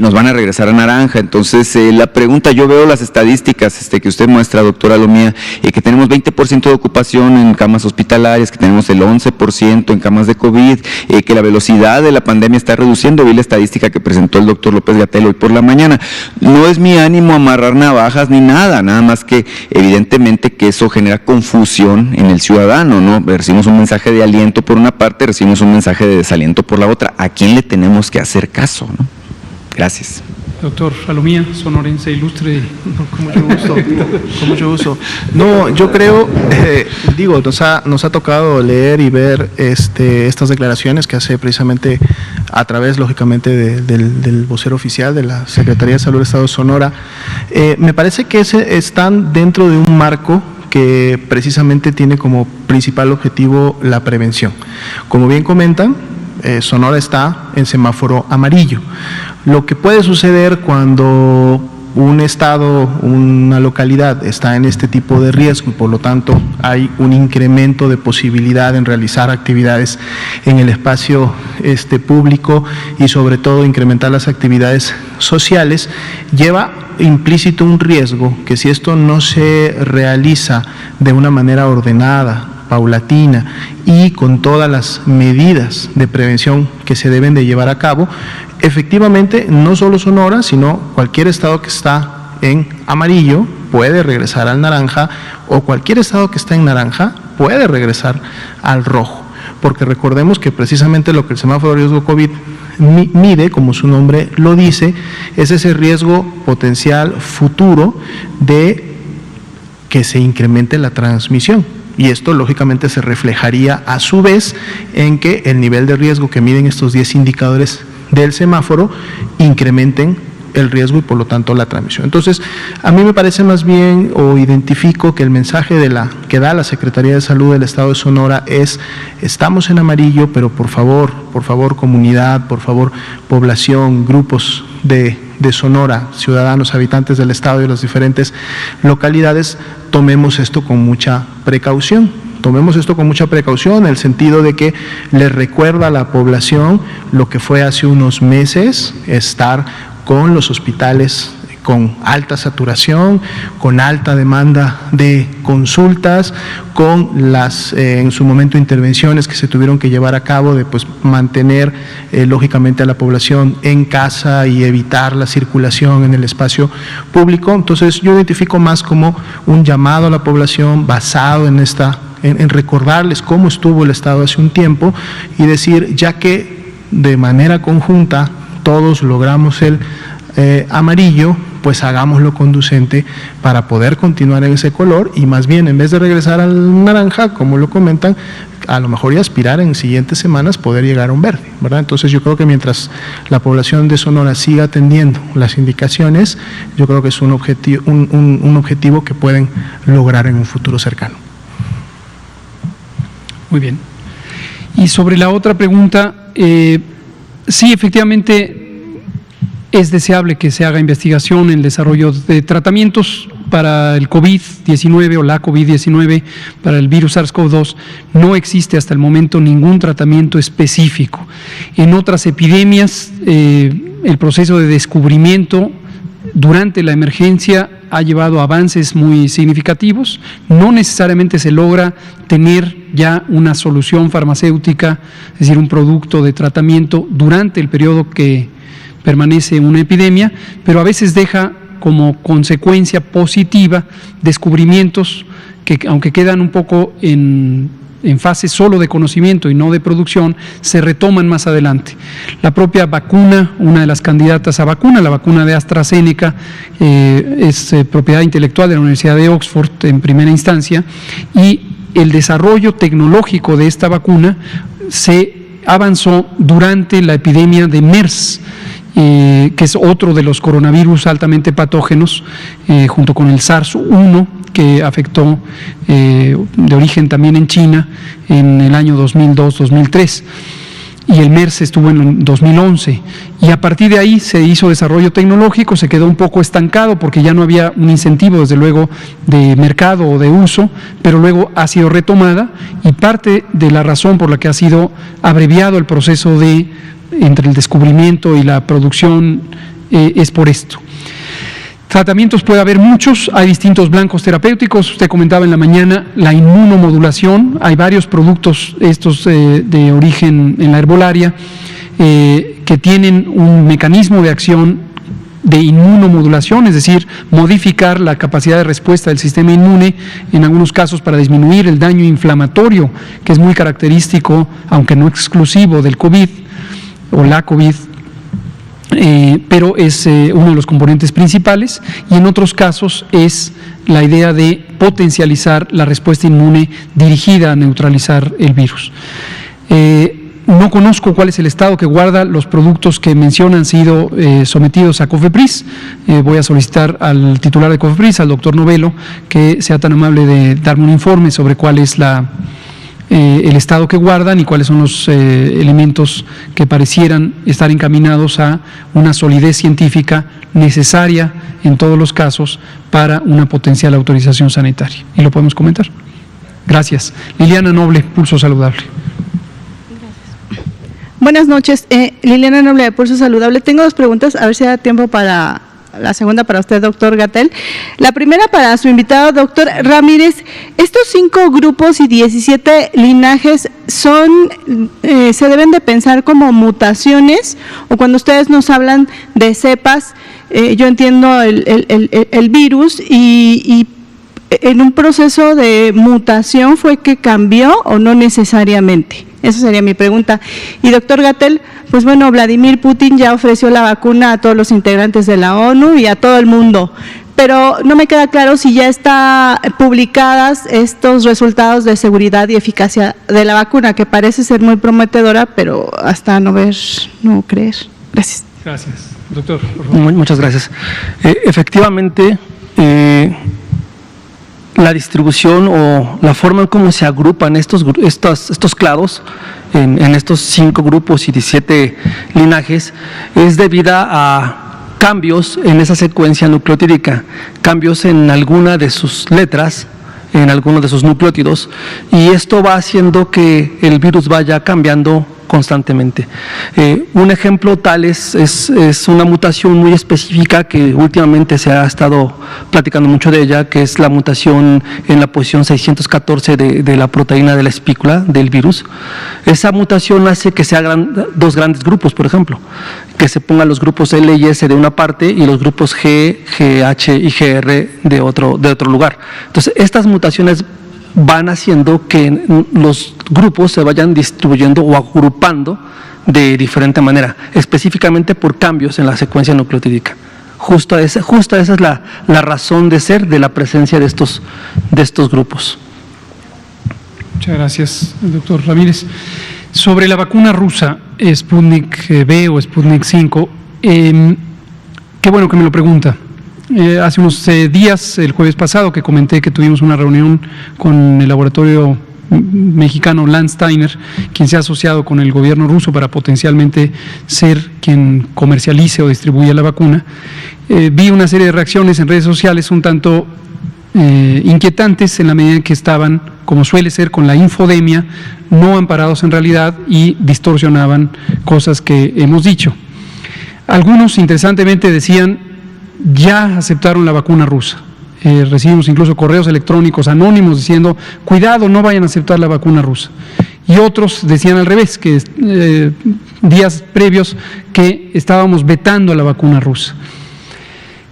E: nos van a regresar a naranja. Entonces, la pregunta, yo veo las estadísticas que usted muestra, doctora Alomía, que tenemos 20% de ocupación en camas hospitalarias, que tenemos el 11% en camas de COVID, que la velocidad de la pandemia está reduciendo. Vi la estadística que presentó el doctor López-Gatell hoy por la mañana. No es mi ánimo amarrar navajas ni nada más que evidentemente que eso genera confusión en el ciudadano, ¿no? Recibimos un mensaje de aliento por una parte, recibimos un mensaje de desaliento por la otra. ¿A quién le tenemos que hacer caso, no? Gracias.
A: Doctor Alomía, sonorense ilustre.
C: Con mucho gusto, con mucho gusto. No, yo creo, nos ha tocado leer y ver estas declaraciones que hace precisamente a través, lógicamente, del vocero oficial de la Secretaría de Salud del Estado de Sonora. Me parece que están dentro de un marco que precisamente tiene como principal objetivo la prevención. Como bien comentan, Sonora está en semáforo amarillo. Lo que puede suceder cuando un estado, una localidad está en este tipo de riesgo y por lo tanto hay un incremento de posibilidad en realizar actividades en el espacio público y sobre todo incrementar las actividades sociales, lleva implícito un riesgo que si esto no se realiza de una manera ordenada, paulatina y con todas las medidas de prevención que se deben de llevar a cabo, efectivamente no solo Sonora, sino cualquier estado que está en amarillo puede regresar al naranja o cualquier estado que está en naranja puede regresar al rojo, porque recordemos que precisamente lo que el semáforo de riesgo COVID mide, como su nombre lo dice, es ese riesgo potencial futuro de que se incremente la transmisión. Y esto lógicamente se reflejaría a su vez en que el nivel de riesgo que miden estos 10 indicadores del semáforo incrementen el riesgo y por lo tanto la transmisión. Entonces, a mí me parece más bien, o identifico que el mensaje que da la Secretaría de Salud del Estado de Sonora es: estamos en amarillo, pero por favor comunidad, por favor población, grupos de Sonora, ciudadanos, habitantes del estado y de las diferentes localidades, tomemos esto con mucha precaución. Tomemos esto con mucha precaución, en el sentido de que le recuerda a la población lo que fue hace unos meses estar con los hospitales con alta saturación, con alta demanda de consultas, con las en su momento intervenciones que se tuvieron que llevar a cabo de mantener lógicamente a la población en casa y evitar la circulación en el espacio público. Entonces yo identifico más como un llamado a la población basado en recordarles cómo estuvo el estado hace un tiempo y decir, ya que de manera conjunta todos logramos el amarillo, pues hagámoslo conducente para poder continuar en ese color y más bien en vez de regresar al naranja, como lo comentan, a lo mejor y aspirar en siguientes semanas poder llegar a un verde, ¿verdad? Entonces yo creo que mientras la población de Sonora siga atendiendo las indicaciones, yo creo que es un objetivo que pueden lograr en un futuro cercano.
A: Muy bien. Y sobre la otra pregunta, Sí, efectivamente, es deseable que se haga investigación en el desarrollo de tratamientos para el COVID-19 o la COVID-19, para el virus SARS-CoV-2. No existe hasta el momento ningún tratamiento específico. En otras epidemias, el proceso de descubrimiento durante la emergencia ha llevado a avances muy significativos. No necesariamente se logra tener ya una solución farmacéutica, es decir, un producto de tratamiento durante el periodo que permanece una epidemia, pero a veces deja como consecuencia positiva descubrimientos que, aunque quedan un poco en fase solo de conocimiento y no de producción, se retoman más adelante. La propia vacuna, una de las candidatas a vacuna, la vacuna de AstraZeneca, es propiedad intelectual de la Universidad de Oxford en primera instancia, y el desarrollo tecnológico de esta vacuna se avanzó durante la epidemia de MERS, que es otro de los coronavirus altamente patógenos, junto con el SARS-1, que afectó de origen también en China en el año 2002-2003, y el MERS estuvo en 2011, y a partir de ahí se hizo desarrollo tecnológico, se quedó un poco estancado porque ya no había un incentivo, desde luego, de mercado o de uso, pero luego ha sido retomada, y parte de la razón por la que ha sido abreviado el proceso entre el descubrimiento y la producción es por esto. Tratamientos puede haber muchos, hay distintos blancos terapéuticos. Usted comentaba en la mañana la inmunomodulación, hay varios productos estos de origen en la herbolaria que tienen un mecanismo de acción de inmunomodulación, es decir, modificar la capacidad de respuesta del sistema inmune, en algunos casos para disminuir el daño inflamatorio, que es muy característico, aunque no exclusivo, del COVID o la COVID, pero es uno de los componentes principales, y en otros casos es la idea de potencializar la respuesta inmune dirigida a neutralizar el virus. No conozco cuál es el estado que guarda los productos que mencionan han sido sometidos a COFEPRIS. Voy a solicitar al titular de COFEPRIS, al doctor Novelo, que sea tan amable de darme un informe sobre cuál es el estado que guardan y cuáles son los elementos que parecieran estar encaminados a una solidez científica necesaria en todos los casos para una potencial autorización sanitaria. Y lo podemos comentar. Gracias. Liliana Noble, Pulso Saludable.
F: Buenas noches, Liliana Noble de Pulso Saludable. Tengo dos preguntas, a ver si da tiempo para la segunda para usted, doctor Gatell. La primera para su invitado, doctor Ramírez. Estos 5 grupos y 17 linajes se deben de pensar como mutaciones, o cuando ustedes nos hablan de cepas, yo entiendo el virus y en un proceso de mutación fue que cambió o no necesariamente. Esa sería mi pregunta. Y doctor Gatell, pues bueno, Vladimir Putin ya ofreció la vacuna a todos los integrantes de la ONU y a todo el mundo, pero no me queda claro si ya están publicadas estos resultados de seguridad y eficacia de la vacuna, que parece ser muy prometedora, pero hasta no ver, no creer. Gracias.
A: Gracias. Doctor, por favor.
B: Muchas gracias. Efectivamente, la distribución o la forma en cómo se agrupan estos clados en estos 5 grupos y 17 linajes es debida a cambios en esa secuencia nucleotídica, cambios en alguna de sus letras, en alguno de sus nucleótidos, y esto va haciendo que el virus vaya cambiando constantemente. Un ejemplo tal es una mutación muy específica que últimamente se ha estado platicando mucho de ella, que es la mutación en la posición 614 de la proteína de la espícula del virus. Esa mutación hace que se hagan 2 grandes grupos, por ejemplo, que se pongan los grupos L y S de una parte y los grupos G, GH y GR de otro lugar. Entonces, estas mutaciones van haciendo que los grupos se vayan distribuyendo o agrupando de diferente manera, específicamente por cambios en la secuencia nucleotídica. Justo esa es la razón de ser de la presencia de estos grupos.
A: Muchas gracias, doctor Ramírez. Sobre la vacuna rusa, Sputnik V o Sputnik 5, qué bueno que me lo pregunta. Hace unos días, el jueves pasado, que comenté que tuvimos una reunión con el laboratorio mexicano Landsteiner, quien se ha asociado con el gobierno ruso para potencialmente ser quien comercialice o distribuya la vacuna. Vi una serie de reacciones en redes sociales un tanto inquietantes en la medida en que estaban, como suele ser con la infodemia, no amparados en realidad y distorsionaban cosas que hemos dicho. Algunos, interesantemente, decían, ya aceptaron la vacuna rusa. Recibimos incluso correos electrónicos anónimos diciendo, cuidado, no vayan a aceptar la vacuna rusa. Y otros decían al revés, que días previos que estábamos vetando la vacuna rusa.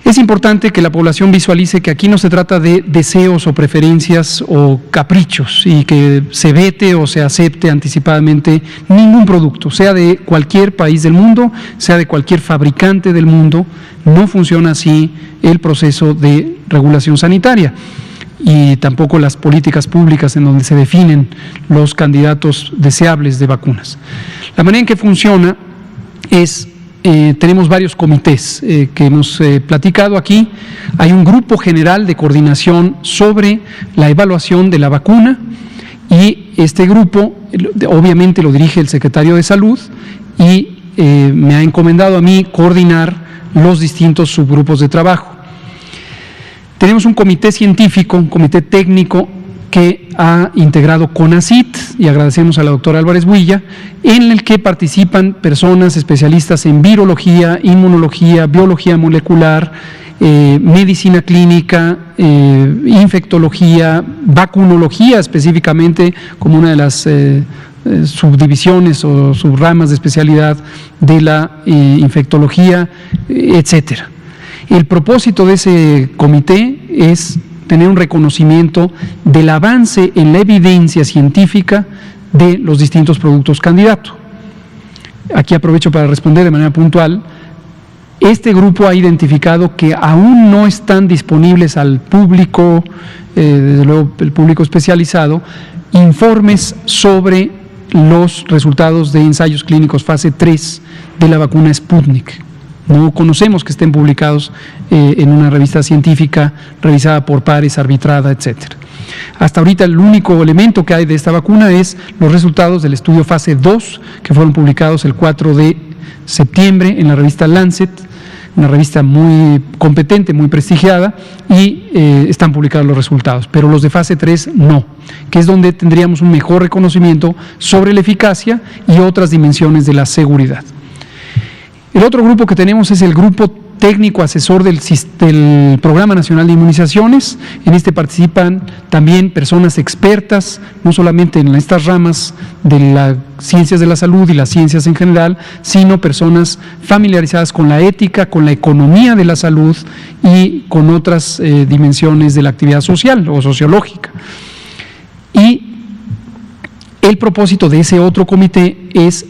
A: Es importante que la población visualice que aquí no se trata de deseos o preferencias o caprichos y que se vete o se acepte anticipadamente ningún producto, sea de cualquier país del mundo, sea de cualquier fabricante del mundo. No funciona así el proceso de regulación sanitaria y tampoco las políticas públicas en donde se definen los candidatos deseables de vacunas. La manera en que funciona es... tenemos varios comités que hemos platicado aquí. Hay un grupo general de coordinación sobre la evaluación de la vacuna y este grupo obviamente lo dirige el secretario de Salud y me ha encomendado a mí coordinar los distintos subgrupos de trabajo. Tenemos un comité científico, un comité técnico que ha integrado CONACYT, y agradecemos a la doctora Álvarez Builla, en el que participan personas especialistas en virología, inmunología, biología molecular, medicina clínica, infectología, vacunología específicamente, como una de las subdivisiones o subramas de especialidad de la infectología, etcétera. El propósito de ese comité es tener un reconocimiento del avance en la evidencia científica de los distintos productos candidato. Aquí aprovecho para responder de manera puntual. Este grupo ha identificado que aún no están disponibles al público, desde luego el público especializado, informes sobre los resultados de ensayos clínicos fase 3 de la vacuna Sputnik. No conocemos que estén publicados en una revista científica revisada por pares, arbitrada, etcétera. Hasta ahorita el único elemento que hay de esta vacuna es los resultados del estudio fase 2, que fueron publicados el 4 de septiembre en la revista Lancet, una revista muy competente, muy prestigiada, y están publicados los resultados, pero los de fase 3 no, que es donde tendríamos un mejor reconocimiento sobre la eficacia y otras dimensiones de la seguridad. El otro grupo que tenemos es el grupo técnico asesor del Programa Nacional de Inmunizaciones. En este participan también personas expertas, no solamente en estas ramas de las ciencias de la salud y las ciencias en general, sino personas familiarizadas con la ética, con la economía de la salud y con otras dimensiones de la actividad social o sociológica. Y el propósito de ese otro comité es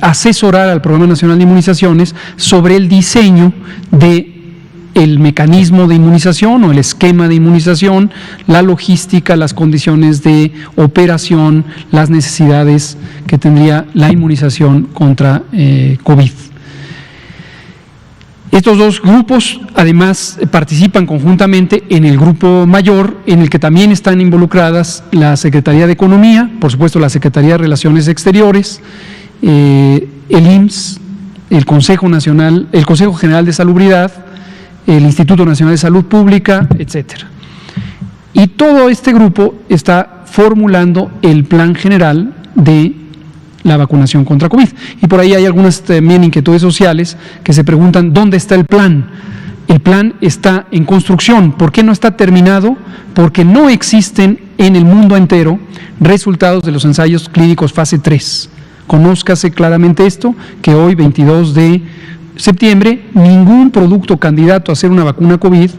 A: asesorar al Programa Nacional de Inmunizaciones sobre el diseño del mecanismo de inmunización o el esquema de inmunización, la logística, las condiciones de operación, las necesidades que tendría la inmunización contra COVID. Estos dos grupos además participan conjuntamente en el grupo mayor, en el que también están involucradas la Secretaría de Economía, por supuesto la Secretaría de Relaciones Exteriores, el IMSS, el Consejo General de Salubridad, el Instituto Nacional de Salud Pública, etcétera. Y todo este grupo está formulando el plan general de la vacunación contra COVID. Y por ahí hay algunas también inquietudes sociales que se preguntan ¿dónde está el plan? El plan está en construcción. ¿Por qué no está terminado? Porque no existen en el mundo entero resultados de los ensayos clínicos fase 3. Conózcase claramente esto, que hoy, 22 de septiembre, ningún producto candidato a hacer una vacuna COVID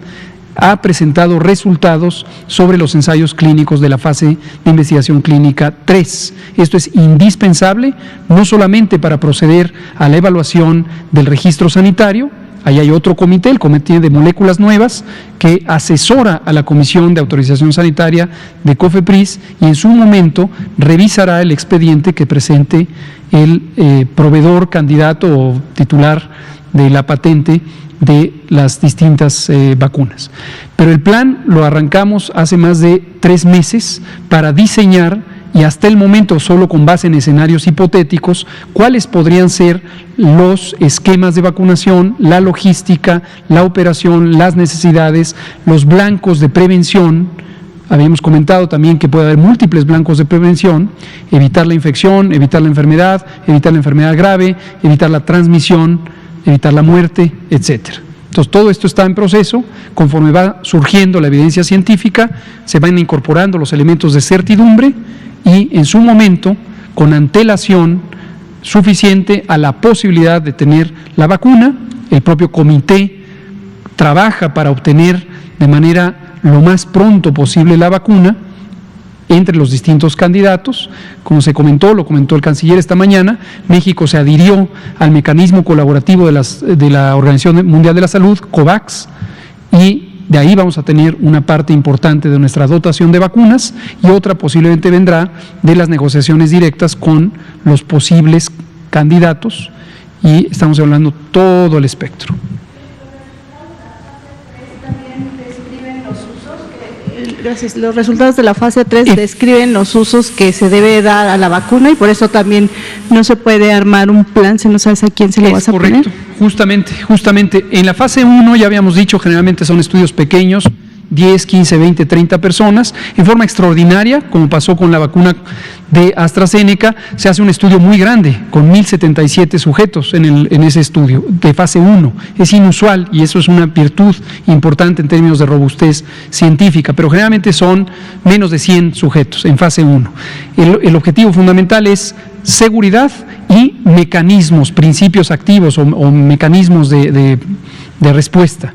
A: ha presentado resultados sobre los ensayos clínicos de la fase de investigación clínica 3. Esto es indispensable, no solamente para proceder a la evaluación del registro sanitario. Ahí hay otro comité, el Comité de Moléculas Nuevas, que asesora a la Comisión de Autorización Sanitaria de COFEPRIS y en su momento revisará el expediente que presente el proveedor, candidato o titular de la patente de las distintas vacunas. Pero el plan lo arrancamos hace más de 3 meses para diseñar, y hasta el momento solo con base en escenarios hipotéticos, cuáles podrían ser los esquemas de vacunación, la logística, la operación, las necesidades, los blancos de prevención. Habíamos comentado también que puede haber múltiples blancos de prevención: evitar la infección, evitar la enfermedad grave, evitar la transmisión, evitar la muerte, etcétera. Entonces, todo esto está en proceso. Conforme va surgiendo la evidencia científica, se van incorporando los elementos de certidumbre y, en su momento, con antelación suficiente a la posibilidad de tener la vacuna, el propio comité trabaja para obtener de manera lo más pronto posible la vacuna entre los distintos candidatos. Como se comentó, lo comentó el canciller esta mañana, México se adhirió al mecanismo colaborativo de la Organización Mundial de la Salud, COVAX, y de ahí vamos a tener una parte importante de nuestra dotación de vacunas, y otra posiblemente vendrá de las negociaciones directas con los posibles candidatos, y estamos hablando todo el espectro.
F: Gracias. Los resultados de la fase 3 describen los usos que se debe dar a la vacuna, y por eso también no se puede armar un plan si no sabes a quién se lo vas a poner.
A: Correcto, justamente. En la fase 1 ya habíamos dicho, generalmente son estudios pequeños, 10, 15, 20, 30 personas. En forma extraordinaria, como pasó con la vacuna de AstraZeneca, se hace un estudio muy grande, con 1,077 sujetos en ese estudio de fase 1. Es inusual, y eso es una virtud importante en términos de robustez científica, pero generalmente son menos de 100 sujetos en fase 1. El objetivo fundamental es seguridad y mecanismos, principios activos o mecanismos de respuesta.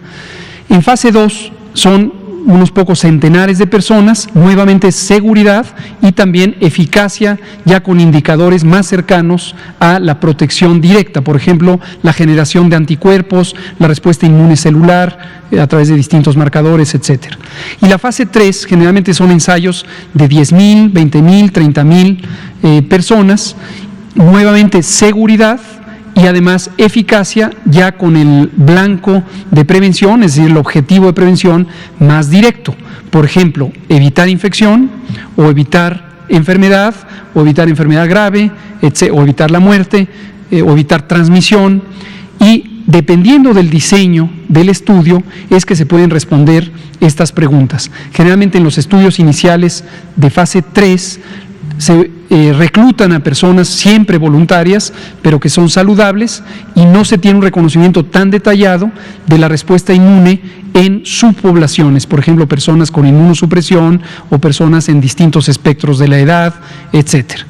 A: En fase 2 son unos pocos centenares de personas, nuevamente seguridad y también eficacia, ya con indicadores más cercanos a la protección directa, por ejemplo, la generación de anticuerpos, la respuesta inmune celular a través de distintos marcadores, etcétera. Y la fase 3 generalmente son ensayos de 10,000, 20,000, 30,000 personas, nuevamente seguridad y además eficacia, ya con el blanco de prevención, es decir, el objetivo de prevención más directo. Por ejemplo, evitar infección, o evitar enfermedad, o evitar enfermedad grave, o evitar la muerte, o evitar transmisión. Y dependiendo del diseño del estudio es que se pueden responder estas preguntas. Generalmente en los estudios iniciales de fase 3 se reclutan a personas siempre voluntarias, pero que son saludables, y no se tiene un reconocimiento tan detallado de la respuesta inmune en subpoblaciones, por ejemplo, personas con inmunosupresión o personas en distintos espectros de la edad, etcétera.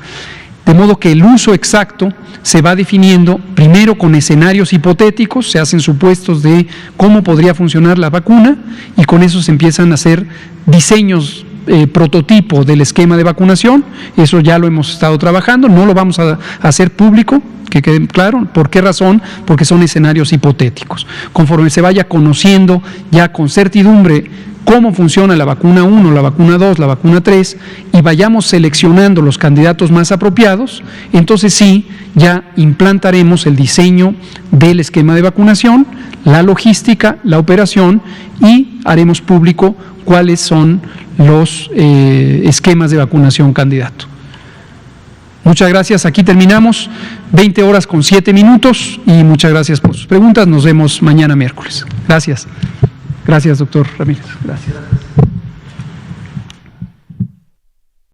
A: De modo que el uso exacto se va definiendo primero con escenarios hipotéticos, se hacen supuestos de cómo podría funcionar la vacuna, y con eso se empiezan a hacer diseños prototipo del esquema de vacunación. Eso ya lo hemos estado trabajando, no lo vamos a hacer público, que quede claro. ¿Por qué razón? Porque son escenarios hipotéticos. Conforme se vaya conociendo ya con certidumbre cómo funciona la vacuna 1, la vacuna 2, la vacuna 3, y vayamos seleccionando los candidatos más apropiados, entonces sí, ya implantaremos el diseño del esquema de vacunación, la logística, la operación, y haremos público cuáles son los esquemas de vacunación candidato. Muchas gracias, aquí terminamos, 20 horas con 7 minutos, y muchas gracias por sus preguntas. Nos vemos mañana miércoles. Gracias. Gracias, doctor Ramírez. Gracias.